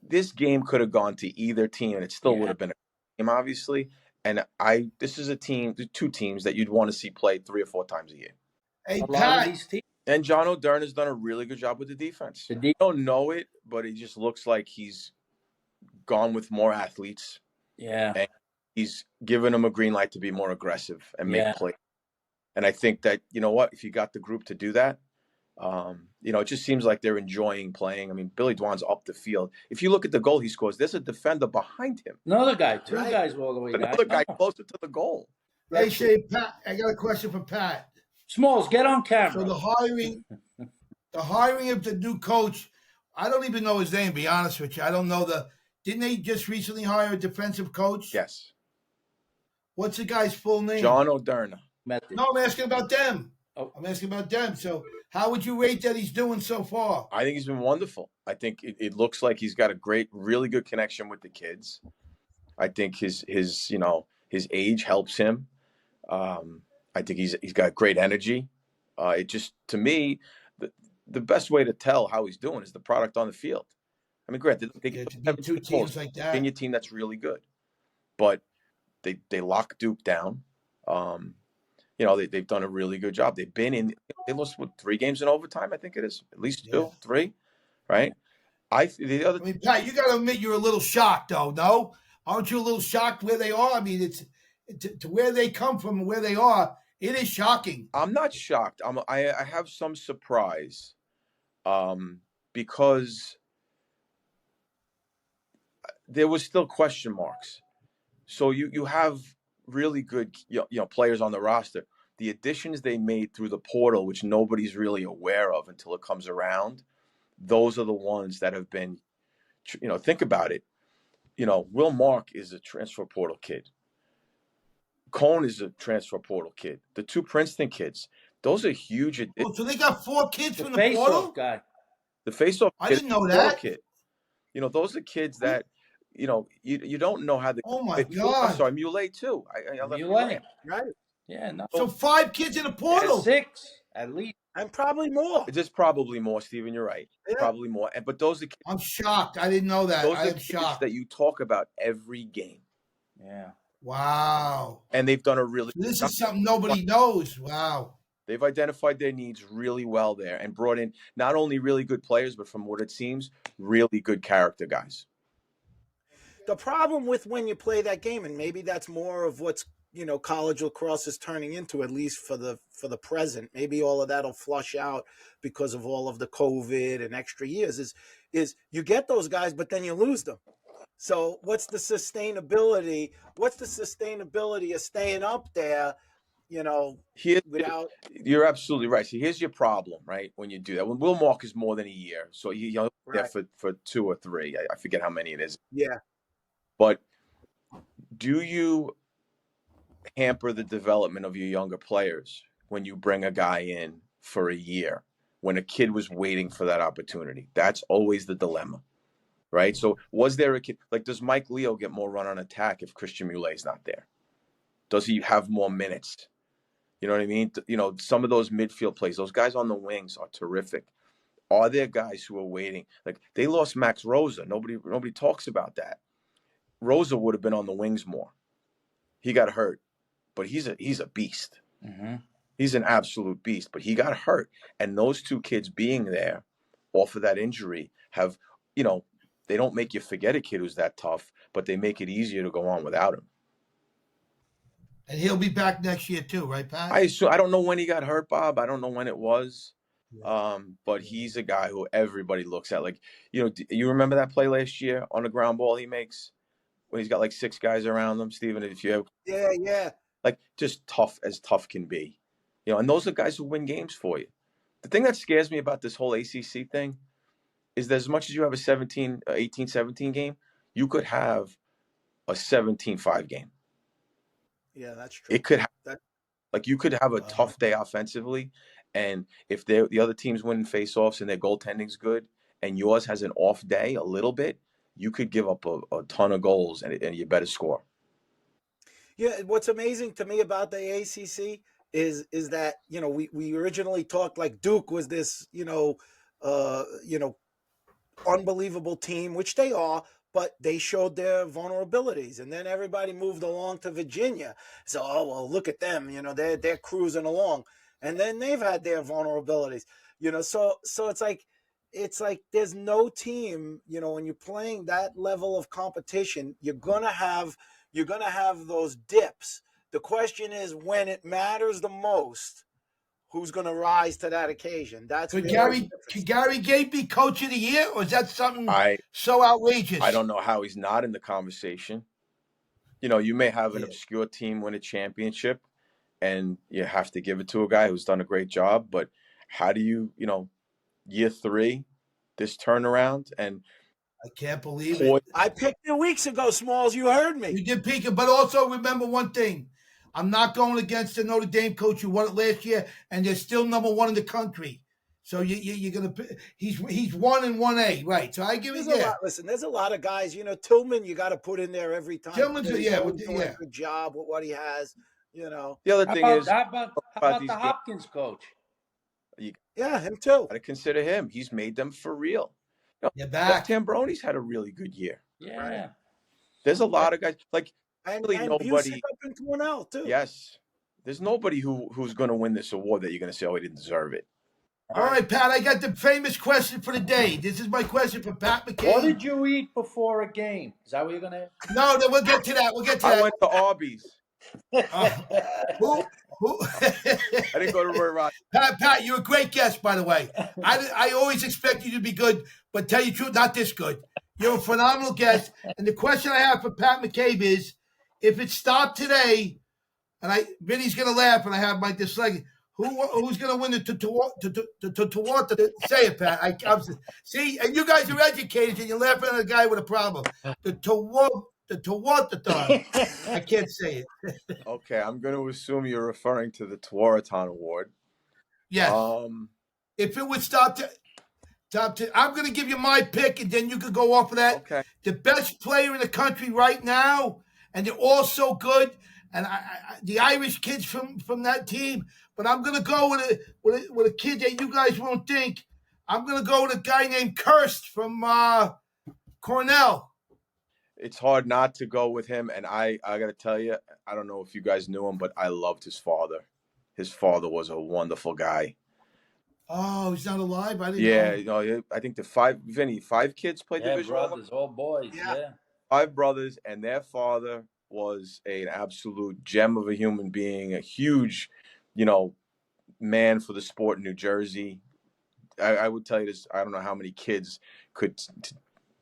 D: this game could have gone to either team, and it still would have been a game, obviously. And this is 2 teams that you'd want to see play 3 or 4 times a year.
B: Hey,
C: a lot of these teams.
D: And John O'Dern has done a really good job with the defense. You don't know it, but it just looks like he's gone with more athletes.
C: Yeah.
D: And he's given them a green light to be more aggressive and make plays. And I think that, you know what, if you got the group to do that, it just seems like they're enjoying playing. I mean, Billy Dwan's up the field. If you look at the goal he scores, there's a defender behind him.
C: Another guy, 2 guys all the way back.
D: Another guy closer to the goal.
B: Hey, say, Pat, I got a question for Pat.
C: Smalls, get on camera.
B: So the hiring of the new coach, I don't even know his name, to be honest with you. I don't know didn't they just recently hire a defensive coach?
D: Yes.
B: What's the guy's full name?
D: John O'Dern.
B: No, I'm asking about them.
C: Oh.
B: I'm asking about them. So how would you rate that he's doing so far?
D: I think he's been wonderful. I think it looks like he's got a really good connection with the kids. I think his age helps him. I think he's got great energy. It just, to me, the best way to tell how he's doing is the product on the field. I mean, granted, they have
B: 2 teams like that.
D: Virginia team that's really good, but they lock Duke down. They've done a really good job. They lost 3 games in overtime. I think it is at least 2, 3, right?
B: Pat, you got to admit you're a little shocked, though. No, aren't you a little shocked where they are? I mean, it's to where they come from, where they are. It is shocking.
D: I'm not shocked. I have some surprise, because there was still question marks. So you have really good players on the roster. The additions they made through the portal, which nobody's really aware of until it comes around, those are the ones that have been, think about it. Will Mark is a transfer portal kid. Cone is a transfer portal kid. The 2 Princeton kids, those are huge additions.
B: Oh, so they got 4 kids from the portal?
C: Guy.
D: The face-off
B: I didn't know that.
D: Kid. Those are kids that, you don't know how they.
B: Oh my God!
D: I'm sorry, Muley too.
C: Muley,
A: right?
C: Yeah, no.
B: So 5 kids in the portal.
C: 6 at least,
A: and probably more.
D: There's probably more, Steven. You're right. Yeah. Probably more. But those are kids.
B: I'm shocked. I didn't know that.
D: Those
B: I
D: are
B: am shocked
D: that you talk about every game.
C: Yeah.
B: Wow.
D: And they've done a really.
B: This is something nobody knows. Wow.
D: They've identified their needs really well there and brought in not only really good players, but from what it seems, really good character guys.
A: The problem with when you play that game, and maybe that's more of what's college lacrosse is turning into, at least for the present. Maybe all of that'll flush out because of all of the COVID and extra years. Is you get those guys, but then you lose them. So what's the sustainability? What's the sustainability of staying up there? Without.
D: You're absolutely right. So here's your problem, right? When you do that, when Will Mark is more than a year, so he'll be there for 2 or 3. I forget how many it is.
A: Yeah.
D: But do you hamper the development of your younger players when you bring a guy in for a year when a kid was waiting for that opportunity? That's always the dilemma, right? So was there a kid, like, does Mike Leo get more run on attack if Christian Moulet is not there? Does he have more minutes? You know what I mean? Some of those midfield plays, those guys on the wings are terrific. Are there guys who are waiting? Like, they lost Max Rosa. Nobody talks about that. Rosa would have been on the wings more. He got hurt, but he's a beast.
C: Mm-hmm.
D: He's an absolute beast, but he got hurt. And those 2 kids being there off of that injury have, they don't make you forget a kid who's that tough, but they make it easier to go on without him.
B: And he'll be back next year too, right, Pat?
D: I don't know when he got hurt, Bob. I don't know when it was. But he's a guy who everybody looks at. Like, you remember that play last year on the ground ball he makes when he's got like 6 guys around him, Steven? If you have,
A: yeah,
D: like, just tough as tough can be, and those are guys who win games for you. The thing that scares me about this whole ACC thing is that as much as you have a 18-17 game, you could have a 17-5 game.
A: Yeah, that's true.
D: It could like, you could have a tough day offensively, and if the other team's winning faceoffs and their goaltending's good, and yours has an off day a little bit, you could give up a ton of goals and you better score.
A: Yeah, what's amazing to me about the ACC is that we originally talked like Duke was this unbelievable team, which they are. But they showed their vulnerabilities, and then everybody moved along to Virginia. So, look at them, they're cruising along, and then they've had their vulnerabilities, So it's like there's no team, when you're playing that level of competition, you're gonna have those dips. The question is, when it matters the most, who's going to rise to that occasion?
B: Could Gary Gait be coach of the year, or is that something so outrageous?
D: I don't know how he's not in the conversation. You may have an obscure team win a championship, and you have to give it to a guy who's done a great job. But how do you, year 3, this turnaround? And
B: I can't believe it.
A: I picked it weeks ago, Smalls. You heard me.
B: You did pick it, but also remember one thing. I'm not going against the Notre Dame coach who won it last year, and they're still number 1 in the country. So you're gonna he's 1 and 1A, right? So I give it.
A: Listen, there's a lot of guys. Tillman, you got to put in there every time.
B: Tillman's
A: doing a good job with what he has.
D: The other thing is,
C: how about the Hopkins coach?
A: Yeah, him too.
D: Got to consider him. He's made them for real.
B: Back.
D: Tambroni's had a really good year.
C: Yeah.
D: Right? There's a lot of guys like.
A: And
D: nobody
A: up in Cornell too.
D: Yes, there's nobody who's going to win this award that you're going to say, he didn't deserve it.
B: All right, Pat, I got the famous question for the day. This is my question for Pat McCabe.
C: What did you eat before a game? Is that what you're going to?
B: No, we'll get to that.
D: I went to Arby's.
B: Who?
D: I didn't go to Roy Rock.
B: Pat, you're a great guest, by the way. I always expect you to be good, but tell you the truth, not this good. You're a phenomenal guest. And the question I have for Pat McCabe is, if it stopped today, and Vinny's going to laugh, and I have my dislike, who's going to win the say it, Pat. See, and you guys are educated, and you're laughing at a guy with a problem. The Tawathon. I can't say it.
D: Okay, I'm going to assume you're referring to the Tawathon Award.
B: Yes. If it would stop to, I'm going to give you my pick, and then you could go off of that.
D: Okay.
B: The best player in the country right now, and they're all so good. And the Irish kids from that team, but I'm gonna go with a kid that you guys won't think. I'm gonna go with a guy named Kirst from Cornell.
D: It's hard not to go with him, and I gotta tell you, I don't know if you guys knew him, but I loved his father. His father was a wonderful guy.
B: Oh, he's not alive. I didn't know.
D: I think the 5 kids played Division
C: brothers, all boys.
D: Yeah. 5 brothers and their father was an absolute gem of a human being, a huge, man for the sport in New Jersey. I would tell you this. I don't know how many kids could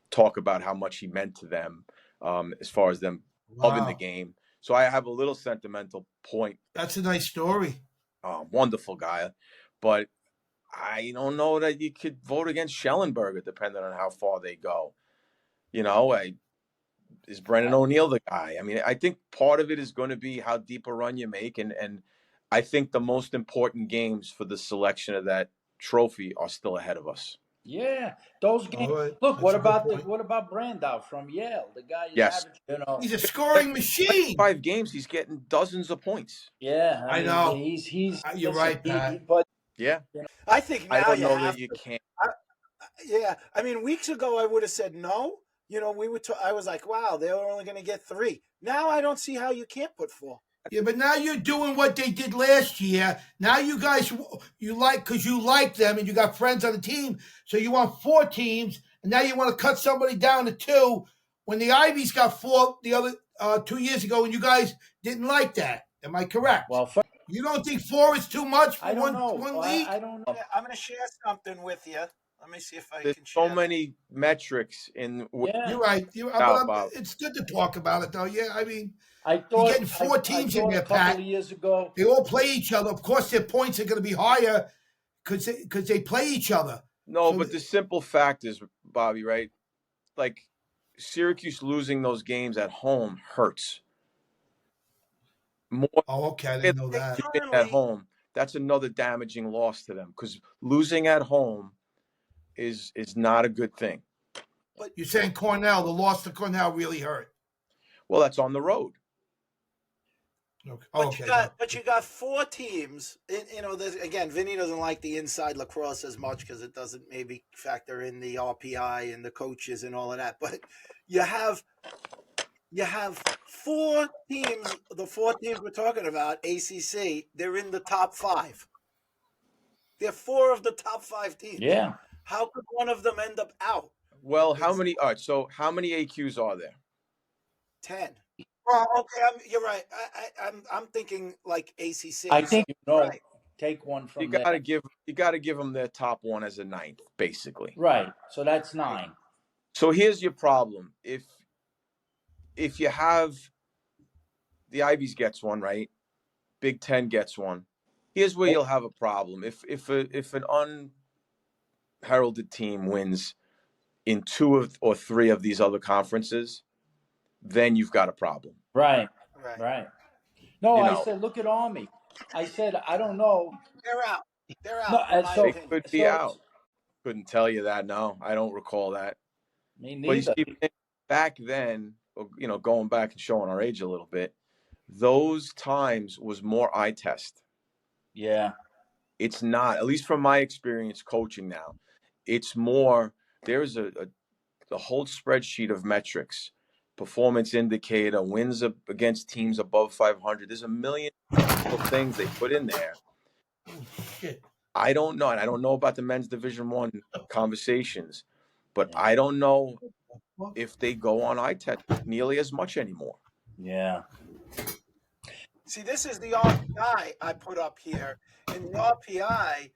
D: talk about how much he meant to them, as far as them loving the game. So I have a little sentimental point.
B: That's a nice story.
D: Wonderful guy. But I don't know that you could vote against Schellenberger, depending on how far they go. Is Brennan O'Neill the guy? I mean, I think part of it is going to be how deep a run you make. And I think the most important games for the selection of that trophy are still ahead of us.
C: Yeah, those games.
B: Right.
C: Look, what about Brandow from Yale? The guy is average,
B: he's a scoring machine.
D: 5 games, he's getting dozens of points.
C: Yeah,
B: I know.
C: He's
B: you're right, Pat.
C: but
D: yeah,
A: I think now
D: I don't
A: you
D: know
A: have
D: that you
A: to,
D: can't.
A: I mean, weeks ago I would have said no. I was like, wow, they were only going to get 3. Now I don't see how you can't put 4.
B: Yeah, but now you're doing what they did last year. Now you guys, because you like them and you got friends on the team, so you want 4 teams, and now you want to cut somebody down to 2 when the Ivies got 4 the other 2 years ago, and you guys didn't like that. Am I correct?
C: Well,
B: you don't think 4 is too much for one league?
C: I don't know.
A: I'm going to share something with you. Let me see if I
D: There's
A: can share.
D: so many metrics in.
C: Yeah.
B: You're right. It's good to talk about it, though. Yeah, I mean,
C: I thought
B: you're getting 4 teams in there,
C: a couple
B: Pat.
C: of years ago.
B: They all play each other. Of course, their points are going to be higher because they play each other.
D: No, but the simple fact is, Bobby, right? Like Syracuse losing those games at home hurts. More.
B: Oh, okay. I didn't know that.
D: At home, that's another damaging loss to them because losing at home is not a good thing.
B: But you're saying Cornell, the loss to Cornell really hurt.
D: Well, that's on the road.
B: Okay.
A: But you got 4 teams. Again, Vinny doesn't like the inside lacrosse as much because it doesn't maybe factor in the RPI and the coaches and all of that. But you have 4 teams. The 4 teams we're talking about, ACC, they're in the top 5. They're 4 of the top 5 teams.
C: Yeah.
A: How could one of them end up out?
D: Well, how many? All right. So how many AQs are there?
A: 10. Well, okay, you're right. I'm thinking like ACC.
C: I think
A: right.
C: Take one from.
D: You got to give them their top one as a 9th, basically.
C: Right. So that's 9.
D: So here's your problem: if you have the Ivies gets one, right? Big Ten gets one. Here's where you'll have a problem: if an unheralded team wins in 2 or 3 of these other conferences, then you've got a problem.
C: Right. No,
D: I
C: said, look at Army. I said, I don't know.
A: They're out.
C: No,
D: they could be out. Couldn't tell you that. No, I don't recall that.
C: Me neither.
D: But you see, back then, going back and showing our age a little bit, those times was more eye test.
C: Yeah.
D: It's not, at least from my experience coaching now, it's more, there's a whole spreadsheet of metrics, performance indicator, wins against teams above 500. There's a million things they put in there. I don't know. And I don't know about the men's Division I conversations, but I don't know if they go on eye test nearly as much anymore.
C: Yeah.
A: See, this is the RPI I put up here. In the RPI,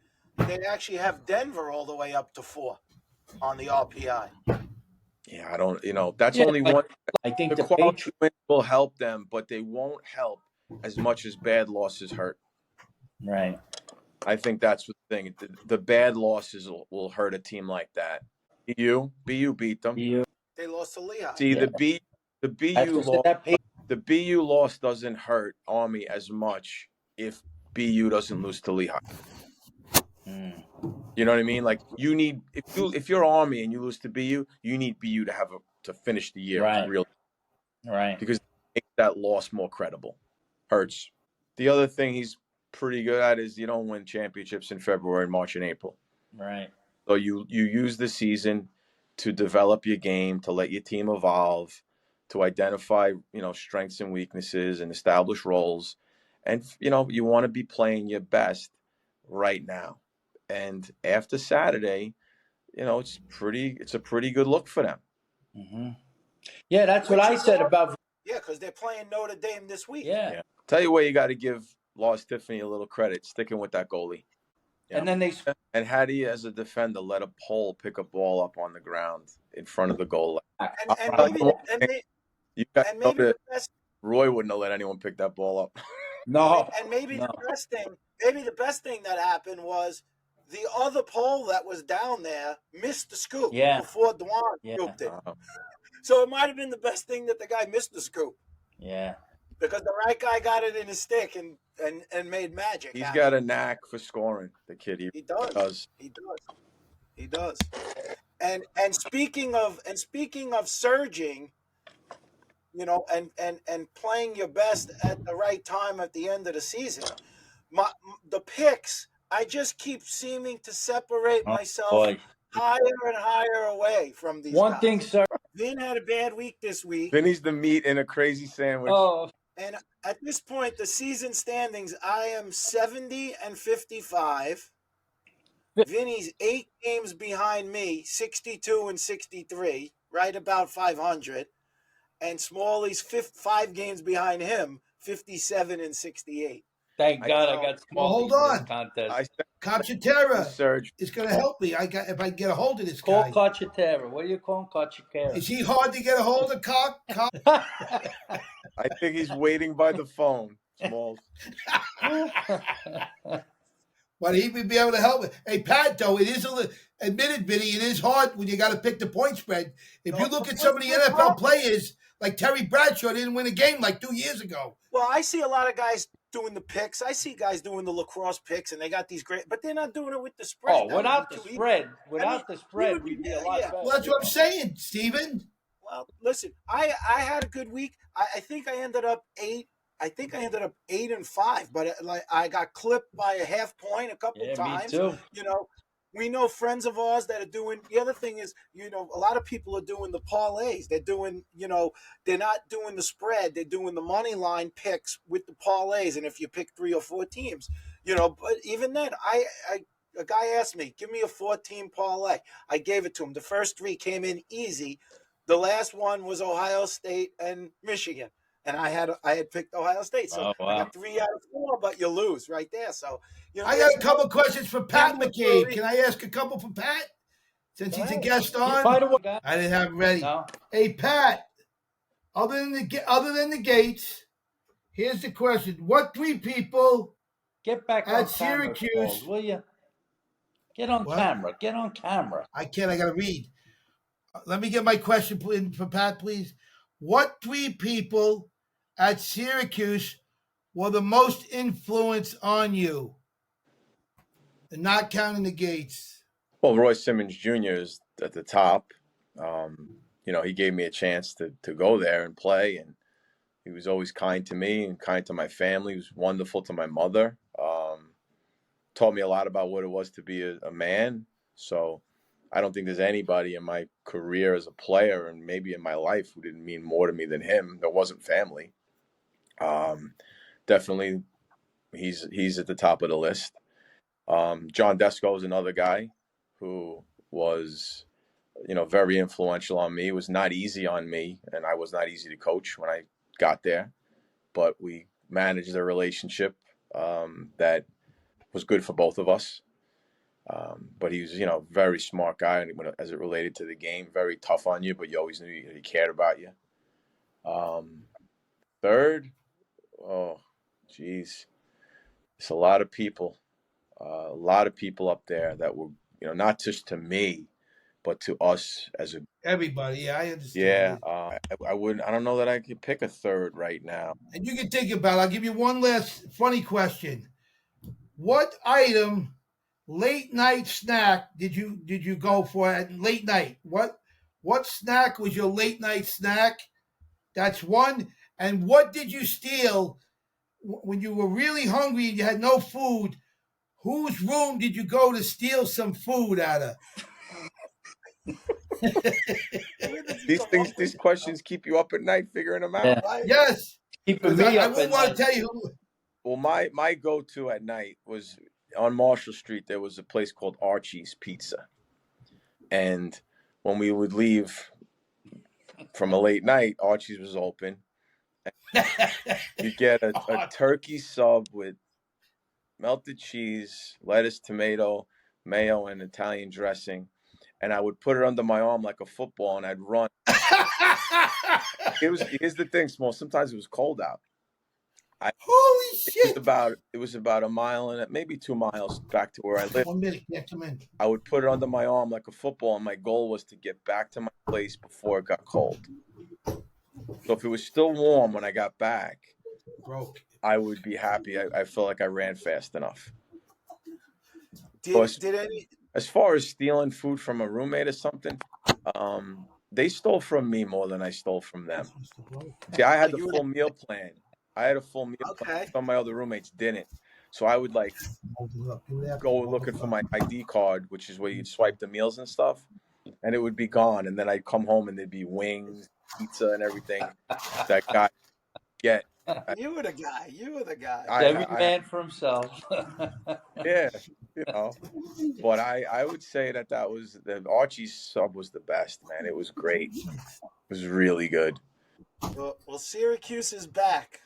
A: they actually have Denver all the way up to 4 on the RPI.
D: Yeah, I don't, that's only one.
C: I think
D: the quality wins will help them, but they won't help as much as bad losses hurt.
C: Right.
D: I think that's the thing. The bad losses will hurt a team like that. BU beat them.
A: They lost to Lehigh.
D: See, the BU loss. The BU loss doesn't hurt Army as much if BU doesn't lose to Lehigh. You know what I mean? Like you need if you're Army and you lose to BU, you need BU to finish the year
C: right?
D: Because it makes that loss more credible. Hurts. The other thing he's pretty good at is you don't win championships in February, March, and April.
C: Right.
D: So you use the season to develop your game, to let your team evolve, to identify, strengths and weaknesses and establish roles. And, you want to be playing your best right now. And after Saturday, it's a pretty good look for them.
C: Mm-hmm. Yeah, that's what I said about.
A: Yeah, because they're playing Notre Dame this week.
C: Yeah.
D: Tell you where you got to give Lost Tiffany a little credit, sticking with that goalie.
C: And then they
D: and how do you, as a defender, let a pole pick a ball up on the ground in front of the goal?
A: And maybe
D: You guys know
A: the
D: that
A: best.
D: Roy wouldn't have let anyone pick that ball up.
C: No.
A: And maybe the best thing that happened was the other pole that was down there missed the scoop before Dwan scooped it. So it might have been the best thing that the guy missed the scoop.
C: Yeah.
A: Because the right guy got it in his stick and made magic.
D: He's got a knack for scoring, the kid.
A: He does. He does. And speaking of surging, you know, and playing your best at the right time at the end of the season, the picks, I just keep seeming to separate myself higher and higher away from these guys.
C: Thing, sir.
A: Vin had a bad week this week.
D: Vinny's the meat in a crazy sandwich.
C: Oh.
A: And at this point, the season standings, I am 70-55. Vinny's 8 games behind me, 62 and 63, right about 500. And Smalley's 5 games behind him, 57 and 68.
C: Thank God I got Smalley.
B: Well, hold on.
C: Contest.
B: Cacciatera is going to help me. If I get a hold of this guy.
C: Call Cacciatera. What do you call him, Cacciatera?
B: Is he hard to get a hold of,
D: I think he's waiting by the phone, Smalls.
B: But he would be able to help me. Hey, Pat, though, it is admitted, Vinny, it is hard when you got to pick the point spread. If you look at some of the NFL players, like Terry Bradshaw didn't win a game like 2 years ago.
A: Well, I see a lot of guys doing the picks. I see guys doing the lacrosse picks, and they got these great, but they're not doing it with the spread.
C: Oh, without the spread, we'd be a lot better.
B: Well, that's what I'm saying, Steven.
A: Well, listen, I had a good week. I think I ended up 8. I think I ended up 8 and 5, but I got clipped by a half point a couple times.
C: Me too.
A: You know, we know friends of ours that are doing. The other thing is, you know, a lot of people are doing the parlays. They're doing, you know, they're not doing the spread. They're doing the money line picks with the parlays. And if you pick 3 or 4 teams, you know, but even then, a guy asked me, give me a 4-team parlay. I gave it to him. The first 3 came in easy. The last one was Ohio State and Michigan. And I had picked Ohio State, so I got 3 out of 4, but you lose right there. So you know,
B: I got a couple of questions for Pat McCabe. Can I ask a couple for Pat? Since he's a guest on, I didn't have him ready. No. Hey, Pat. Other than the Gates, here's the question: what 3 people
C: get back
B: at
C: on
B: Syracuse?
C: Camera, will you get on camera? Get on camera.
B: I can't. I got to read. Let me get my question for Pat, please. What 3 people at Syracuse were the most influence on you? And not counting the Gates.
D: Well, Roy Simmons Jr. is at the top. You know, he gave me a chance to go there and play, and he was always kind to me and kind to my family. He was wonderful to my mother. Taught me a lot about what it was to be a man. So I don't think there's anybody in my career as a player and maybe in my life who didn't mean more to me than him. There wasn't family. Definitely, he's at the top of the list. John Desko is another guy who was, you know, very influential on me. It was not easy on me, and I was not easy to coach when I got there. But we managed a relationship that was good for both of us. But he was, you know, very smart guy as it related to the game. Very tough on you, but you always knew he cared about you. Third, oh, geez, it's a lot of people up there that were, you know, not just to me, but to us as a
B: everybody. Yeah, I understand.
D: Yeah, I don't know that I could pick a third right now.
B: And you can think about it. I'll give you one last funny question. What item, late night snack, did you go for at late night? What snack was your late night snack? That's one. And what did you steal when you were really hungry and you had no food? Whose room did you go to steal some food out of?
D: These questions keep you up at night figuring them out.
C: Yeah.
B: Yes.
C: Keeping me
B: I
C: up
B: wouldn't want to tell you who.
D: Well, my go-to at night was on Marshall Street. There was a place called Archie's Pizza. And when we would leave from a late night, Archie's was open. You get a turkey sub with melted cheese, lettuce, tomato, mayo, and Italian dressing. And I would put it under my arm like a football, and I'd run. Here's the thing, Small. Sometimes it was cold out.
B: Holy shit!
D: It was about a mile and maybe 2 miles back to where I lived.
B: 1 minute, can't come in.
D: I would put it under my arm like a football, and my goal was to get back to my place before it got cold. So if it was still warm when I got back, I would be happy. I felt like I ran fast enough. As far as stealing food from a roommate or something, they stole from me more than I stole from them. See, I had the full meal plan. I had a full meal plan. Some of my other roommates didn't. So I would like go looking for my ID card, which is where you'd swipe the meals and stuff, and it would be gone. And then I'd come home and there'd be wings, pizza, and everything that guy get.
A: You were the guy. You were the guy.
C: Every man for himself.
D: Yeah, you know. But I would say that was the Archie's sub was the best, man. It was great. It was really good.
A: Well, Syracuse is back.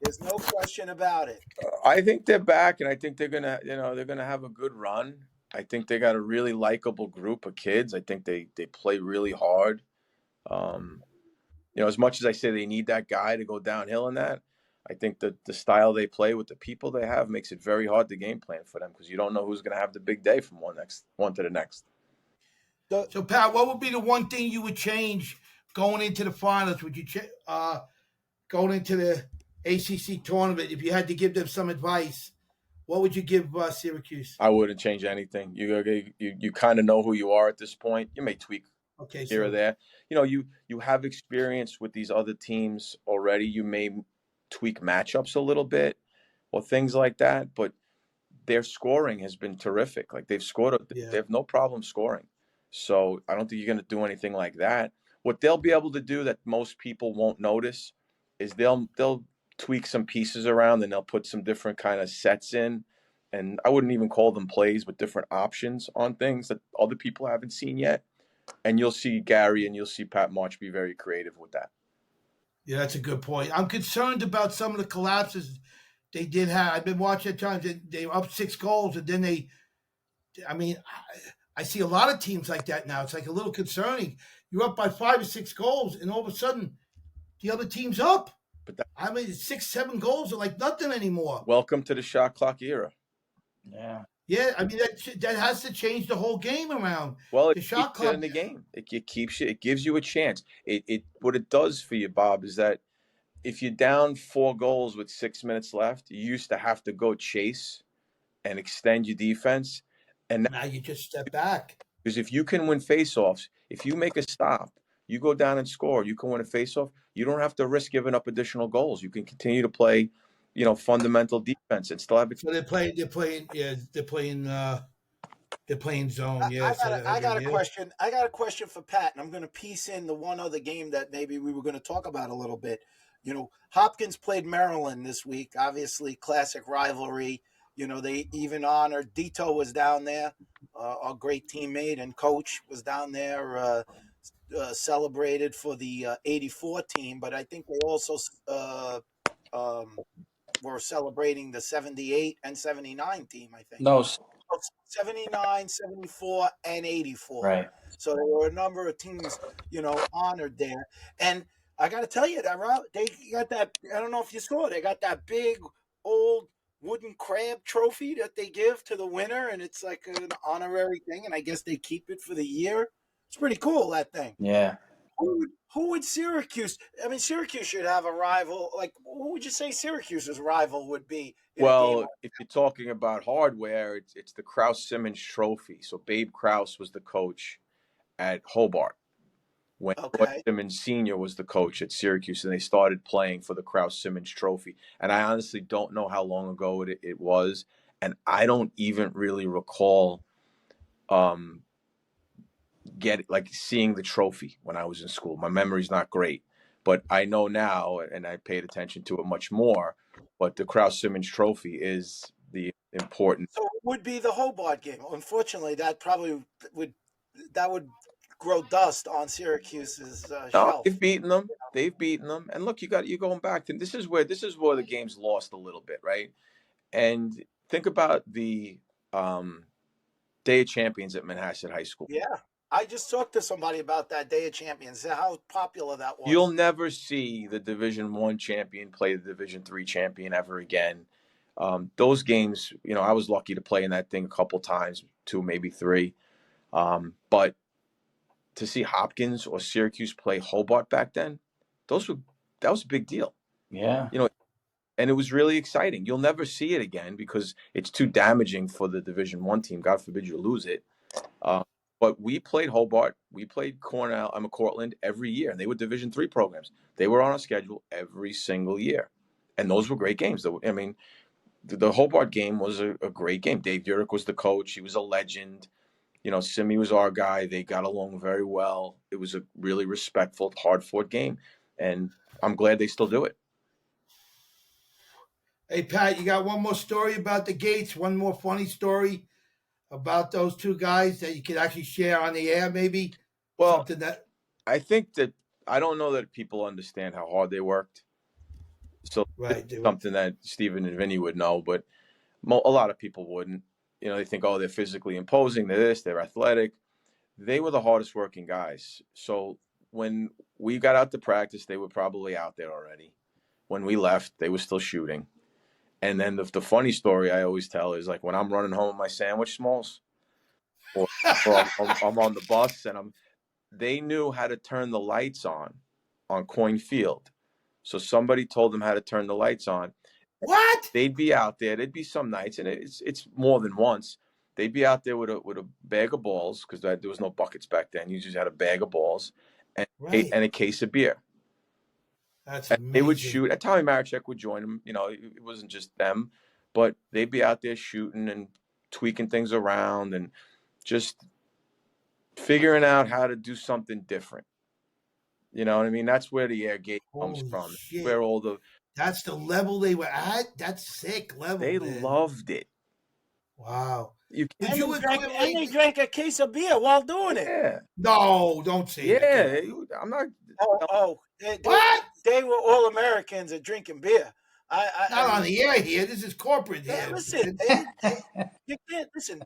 A: There's no question about it.
D: I think they're back, and I think they're gonna have a good run. I think they got a really likable group of kids. I think they play really hard. As much as I say they need that guy to go downhill in that, I think that the style they play with the people they have makes it very hard to game plan for them because you don't know who's going to have the big day from one to the next.
B: So, Pat, what would be the one thing you would change going into the finals? Would you going into the ACC tournament? If you had to give them some advice, what would you give Syracuse?
D: I wouldn't change anything. You kind of know who you are at this point. You may tweak here or there. You have experience with these other teams already. You may tweak matchups a little bit or things like that, but their scoring has been terrific. Like they've scored, they have no problem scoring. So I don't think you're going to do anything like that. What they'll be able to do that most people won't notice is they'll tweak some pieces around and they'll put some different kind of sets in. And I wouldn't even call them plays, but different options on things that other people haven't seen yet. And you'll see Gary and you'll see Pat March be very creative with that.
B: Yeah, that's a good point. I'm concerned about some of the collapses they did have. I've been watching at times. They were up 6 goals, and then I see a lot of teams like that now. It's like a little concerning. You're up by 5 or 6 goals, and all of a sudden, the other team's up. 6, 7 goals are like nothing anymore.
D: Welcome to the shot clock era.
C: Yeah.
B: Yeah, that has to change the whole game around.
D: Well,
B: the shot clock
D: in the game. It keeps you. It gives you a chance. What it does for you, Bob, is that if you're down 4 goals with 6 minutes left, you used to have to go chase and extend your defense, and
B: now you just step back.
D: Because if you can win faceoffs, if you make a stop, you go down and score. You can win a faceoff. You don't have to risk giving up additional goals. You can continue to play, fundamental defense and still have it.
B: So they're playing zone. Yeah.
A: I got a question. I got a question for Pat, and I'm going to piece in the one other game that maybe we were going to talk about a little bit. Hopkins played Maryland this week. Obviously, classic rivalry. They even honored Dito was down there. Our great teammate and coach was down there, celebrated for the 84 team. But I think they also were celebrating the 78 and 79 team, I think.
C: No.
A: 79, 74, and 84.
C: Right.
A: So there were a number of teams, honored there. And I got to tell you, they got that, I don't know if you saw it, they got that big old wooden crab trophy that they give to the winner, and it's like an honorary thing, and I guess they keep it for the year. It's pretty cool, that thing.
C: Yeah.
A: Who would Syracuse? I mean, Syracuse should have a rival. Like, who would you say Syracuse's rival would be?
D: Well, if you're talking about hardware, it's the Krause-Simmons Trophy. So Babe Krause was the coach at Hobart when Simmons Sr. was the coach at Syracuse, and they started playing for the Krause-Simmons Trophy. And I honestly don't know how long ago it was, and I don't even really recall seeing the trophy when I was in school. My memory's not great, but I know now, and I paid attention to it much more. But the Krause-Simmons Trophy is the important.
A: So it would be the Hobart game. Unfortunately, that probably would grow dust on Syracuse's
D: No,
A: shelf.
D: they've beaten them. They've beaten them. And look, you're going back to this is where the game's lost a little bit, right? And think about the Day of Champions at Manhasset High School.
A: Yeah. I just talked to somebody about that Day of Champions, how popular that was.
D: You'll never see the Division I champion play the Division III champion ever again. Those games, I was lucky to play in that thing a couple times, 2, maybe 3. But to see Hopkins or Syracuse play Hobart back then, that was a big deal.
C: Yeah.
D: And it was really exciting. You'll never see it again because it's too damaging for the Division I team. God forbid you lose it. But we played Hobart, we played Cortland every year, and they were Division III programs. They were on our schedule every single year, and those were great games. I mean, the Hobart game was a great game. Dave Urich was the coach; he was a legend. Simi was our guy. They got along very well. It was a really respectful, hard-fought game, and I'm glad they still do it.
B: Hey, Pat, you got one more story about the Gates? One more funny story about those two guys that you could actually share on the air, maybe?
D: Well,
B: something that
D: I think that I don't know that people understand how hard they worked. So something that Stephen and Vinny would know, but a lot of people wouldn't. They think, oh, they're physically imposing, they're athletic. They were the hardest working guys. So when we got out to practice, they were probably out there already. When we left, they were still shooting. And then the funny story I always tell is like when I'm running home with my sandwich smalls, or I'm on the bus and they knew how to turn the lights on Coyne Field. So somebody told them how to turn the lights on.
B: What?
D: They'd be out there. There'd be some nights, and it's more than once. They'd be out there with a bag of balls because there was no buckets back then. You just had a bag of balls and a case of beer.
B: That's
D: amazing. They would shoot. And Tommy Marachek would join them. It wasn't just them, but they'd be out there shooting and tweaking things around and just figuring out how to do something different. You know what I mean? That's where the air gate comes from.
B: Shit.
D: Where
B: that's the level they were at? That's sick level.
D: They loved it.
B: Wow.
A: They drank a case of beer while doing it.
D: Yeah.
B: No, don't say
D: that. Yeah, I'm not.
B: What?
A: They were all Americans at drinking beer.
B: Not on the air here. This is corporate here.
A: Listen, you can't listen.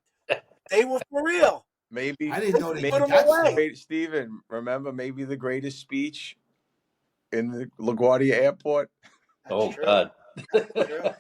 A: They were for real.
D: Maybe
B: I didn't know they
A: put them away.
D: Stephen, remember maybe the greatest speech in the LaGuardia Airport?
C: That's true. God.
A: That's true.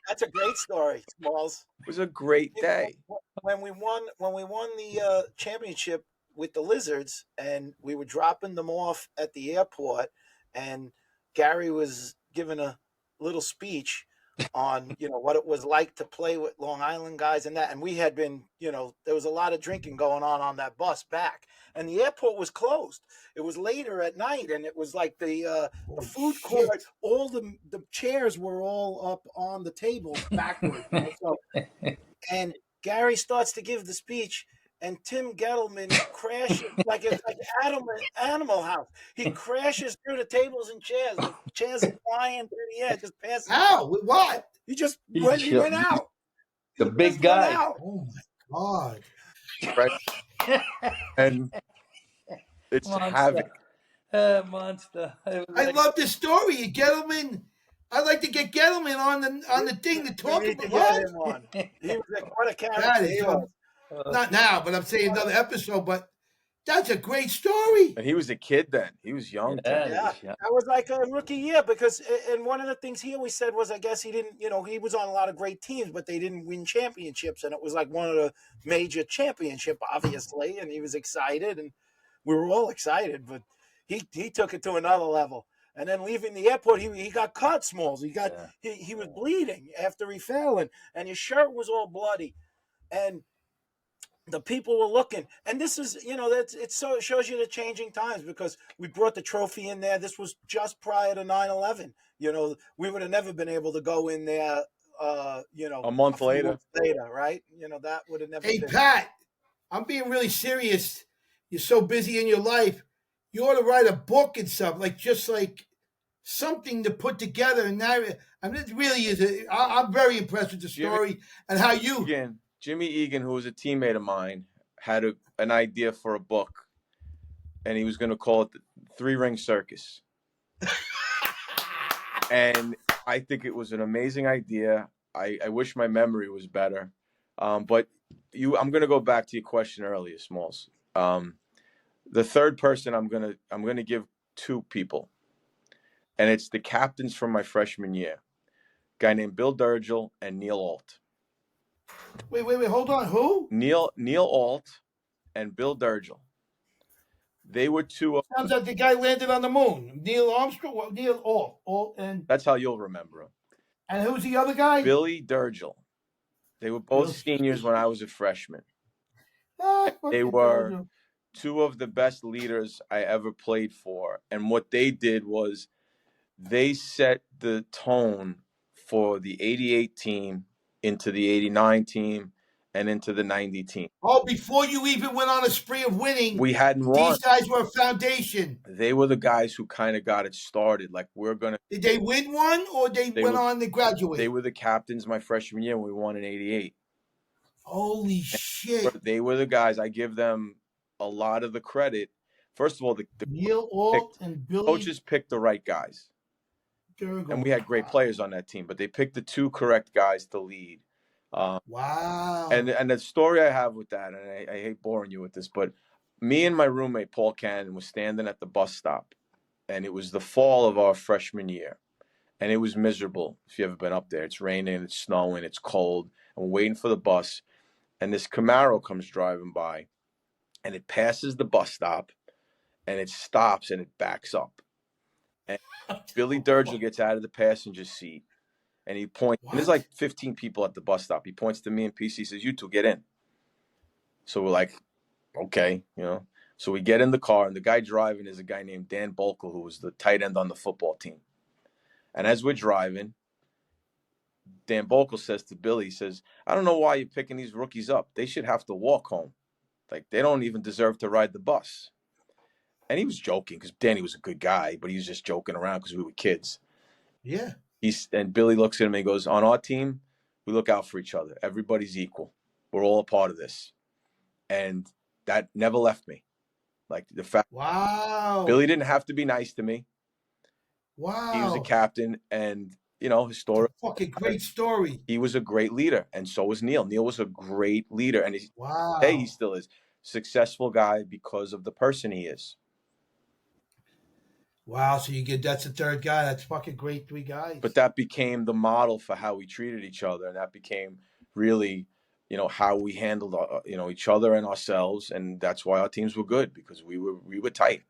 A: That's a great story, Smalls.
D: It was a great day.
A: When we won the championship with the Lizards, and we were dropping them off at the airport, and Gary was giving a little speech on what it was like to play with Long Island guys and that, and we had been there was a lot of drinking going on that bus back, and the airport was closed. It was later at night, and it was like the food court. All the chairs were all up on the tables backwards. And Gary starts to give the speech, and Tim Gettleman crashes like Animal House. He crashes through the tables and chairs. The chairs are flying through the air, just passing.
B: How? With what?
A: He went out.
C: The big guy.
B: Oh my God!
D: Right. And it's havoc.
C: Monster.
B: I love this story. Gettleman. I'd like to get Gettleman on the thing to talk about.
A: He was what a character.
B: Not now, but I'm saying another episode. But that's a great story.
D: And he was a kid then. He was young.
A: Yeah. That was like a rookie year because, and one of the things he always said was, I guess he didn't, he was on a lot of great teams, but they didn't win championships. And it was like one of the major championship, obviously. And he was excited, and we were all excited, but he took it to another level. And then leaving the airport, he got cut, Smalls. He was bleeding after he fell, and his shirt was all bloody. And the people were looking, and this is, it shows you the changing times because we brought the trophy in there. This was just prior to 9/11. We would have never been able to go in there,
D: a month later,
A: right? That would have never.
B: Hey,
A: been.
B: Pat, I'm being really serious. You're so busy in your life. You ought to write a book and stuff, just something to put together. And it really is. I'm very impressed with the story and how you.
D: Jimmy Egan, who was a teammate of mine, had an idea for a book, and he was going to call it the Three-Ring Circus. And I think it was an amazing idea. I wish my memory was better. But I'm going to go back to your question earlier, Smalls. The third person I'm going to give two people, and it's the captains from my freshman year. A guy named Bill Durgell and Neil Alt.
B: Wait, hold on. Who?
D: Neil Alt and Bill Durgell. They were two.
B: Sounds like the guy landed on the moon. Neil Armstrong, Neil Alt, and
D: that's how you'll remember him.
B: And who's the other guy?
D: Billy Durgell. They were both seniors when I was a freshman. They were two of the best leaders I ever played for. And what they did was they set the tone for the 88 team into the 89 team and into the 90 team.
B: Oh, before you even went on a spree of winning,
D: we hadn't won.
B: These guys were a foundation.
D: They were the guys who kind of got it started. Like,
B: Did they win one, or they went on to graduate?
D: They were the captains my freshman year when we won in 88.
B: Holy shit.
D: They were the guys. I give them a lot of the credit. First of all, the
B: Neil Alt and Billy
D: coaches picked the right guys.
B: Durgell.
D: And we had great players on that team, but they picked the two correct guys to lead.
B: Wow.
D: And the story I have with that, and I hate boring you with this, but me and my roommate, Paul Cannon, was standing at the bus stop, and it was the fall of our freshman year, and it was miserable. If you've ever been up there, it's raining, it's snowing, it's cold, and we're waiting for the bus, and this Camaro comes driving by, and it passes the bus stop, and it stops, and it backs up. And Billy Durgell gets out of the passenger seat, and he points. And there's like 15 people at the bus stop. He points to me and PC, says, "You two get in." So we're like, okay, you know. So we get in the car, and the guy driving is a guy named Dan Bolkel, who was the tight end on the football team. And as we're driving, Dan Bolkel says to Billy, he says, "I don't know why you're picking these rookies up. They should have to walk home. Like, they don't even deserve to ride the bus." And he was joking because Danny was a good guy, but he was just joking around because we were kids.
B: Yeah.
D: And Billy looks at him and he goes, "On our team, we look out for each other. Everybody's equal. We're all a part of this." And that never left me. Like, the fact,
B: wow,
D: Billy didn't have to be nice to me.
B: Wow.
D: He was a captain, and, you know, historic.
B: Fucking great story.
D: He was a great leader, and so was Neil. Neil was a great leader, and
B: wow.
D: Hey, he still is. Successful guy because of the person he is.
B: Wow, so that's the third guy. That's fucking great, three guys.
D: But that became the model for how we treated each other, and that became really, you know, how we handled, you know, each other and ourselves, and that's why our teams were good, because we were tight.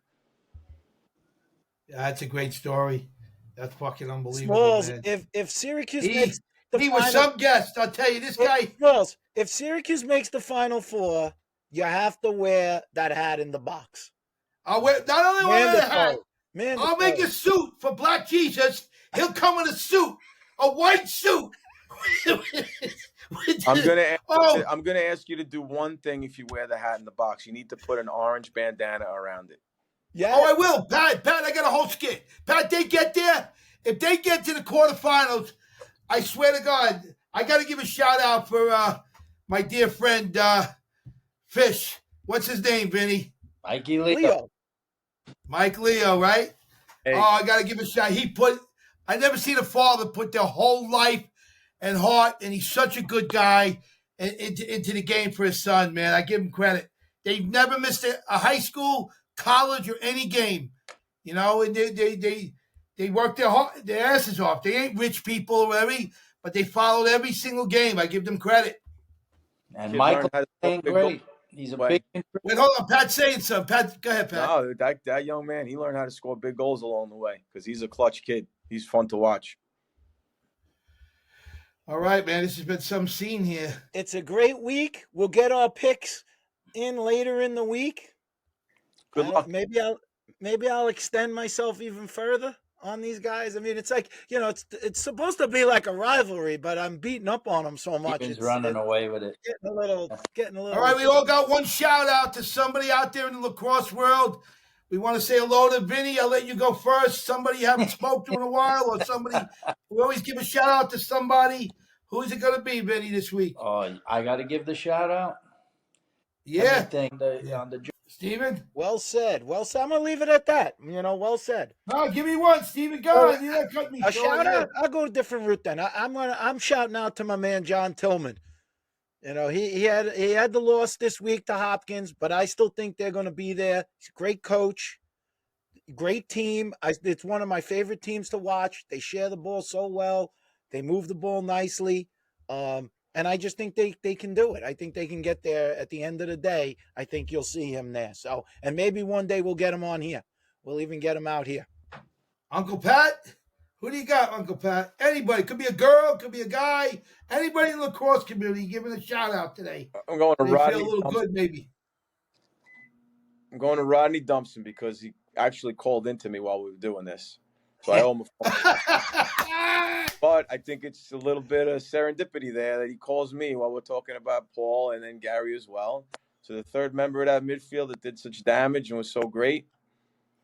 B: Yeah, that's a great story. That's fucking unbelievable.
A: Smalls,
B: man.
A: if Syracuse makes the
B: he
A: final,
B: was some guest, I'll tell you. This guy.
A: Smalls, if Syracuse makes the Final Four, you have to wear that hat in the box.
B: I'll wear not only wear the hat. I'll make a suit for Black Jesus. He'll come in a suit, a white suit.
D: I'm gonna ask you to do one thing. If you wear the hat in the box, you need to put an orange bandana around it.
B: Yeah. Oh, I will, Pat. I got a whole skit. Pat, they get there. If they get to the quarterfinals, I swear to God, I got to give a shout out for my dear friend Fish. What's his name, Vinny?
C: Mikey Leo.
B: Mike Leo, right? Hey. Oh, I got to give a shout. I never seen a father put their whole life and heart, and he's such a good guy into the game for his son, man. I give him credit. They've never missed a high school, college, or any game, you know, and they work their asses off. They ain't rich people or whatever, but they followed every single game. I give them credit.
C: And Michael's playing great. He's a big.
B: Wait, hold on. Pat's saying something. Pat, go ahead, Pat.
D: No, that young man, he learned how to score big goals along the way because he's a clutch kid. He's fun to watch.
B: All right, man. This has been some scene here.
A: It's a great week. We'll get our picks in later in the week.
D: Good luck.
A: Maybe I'll extend myself even further on these guys. I mean, it's like, you know, it's supposed to be like a rivalry, but I'm beating up on them so much.
C: He's running away with it.
A: Getting a little.
B: All right, we all got one shout out to somebody out there in the lacrosse world. We want to say hello to Vinny. I'll let you go first. Somebody you haven't spoken to in a while, or somebody. We always give a shout out to somebody. Who's it going to be, Vinny, this week?
C: Oh, I got to give the shout out.
B: Yeah.
C: On the
B: Steven?
A: Well said. Well said. I'm gonna leave it at that. Well said.
B: No, give me one, Steven. Go on. You didn't cut me
A: A
B: short.
A: shout out. I'll go a different route then. I'm shouting out to my man John Tillman. He had the loss this week to Hopkins, but I still think they're going to be there. He's a great coach, great team. It's one of my favorite teams to watch. They share the ball so well. They move the ball nicely. And I just think they can do it. I think they can get there at the end of the day. I think you'll see him there. So, and maybe one day we'll get him on here. We'll even get him out here.
B: Uncle Pat? Who do you got, Uncle Pat? Anybody. Could be a girl, could be a guy. Anybody in the lacrosse community giving a shout out today.
D: I'm going to
B: They
D: Rodney.
B: feel a little good, maybe.
D: I'm going to Rodney Dumpson because he actually called into me while we were doing this. So I owe him a phone. But I think it's a little bit of serendipity there that he calls me while we're talking about Paul and then Gary as well. So the third member of that midfield that did such damage and was so great.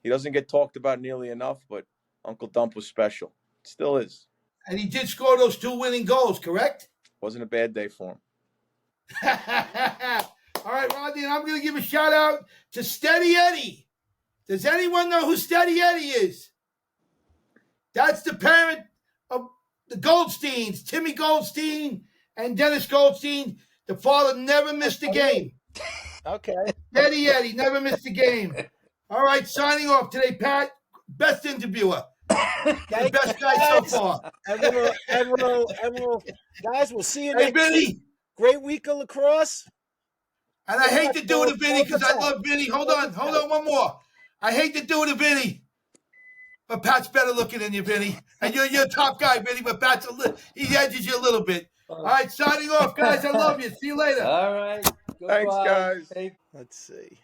D: He doesn't get talked about nearly enough, but Uncle Dump was special. It still is.
B: And he did score those 2 winning goals, correct?
D: Wasn't a bad day for him.
B: All right, Rodney, and I'm going to give a shout out to Steady Eddie. Does anyone know who Steady Eddie is? That's the parent of the Goldsteins, Timmy Goldstein and Dennis Goldstein. The father never missed a game.
A: Okay.
B: Steady Eddie never missed a game. All right, signing off today, Pat. Best interviewer. The best guy so far.
A: Guys, we'll see you
B: Hey,
A: next
B: Vinny.
A: week. Great week of lacrosse.
B: And I hate to do it to Vinny because I love Vinny. Hold on, one more. I hate to do it to Vinny. But Pat's better looking than you, Vinny. And you're a top guy, Vinny, but Pat's he edges you a little bit. All right, signing off, guys. I love you. See you later.
C: All right.
D: Thanks, guys.
A: Let's see.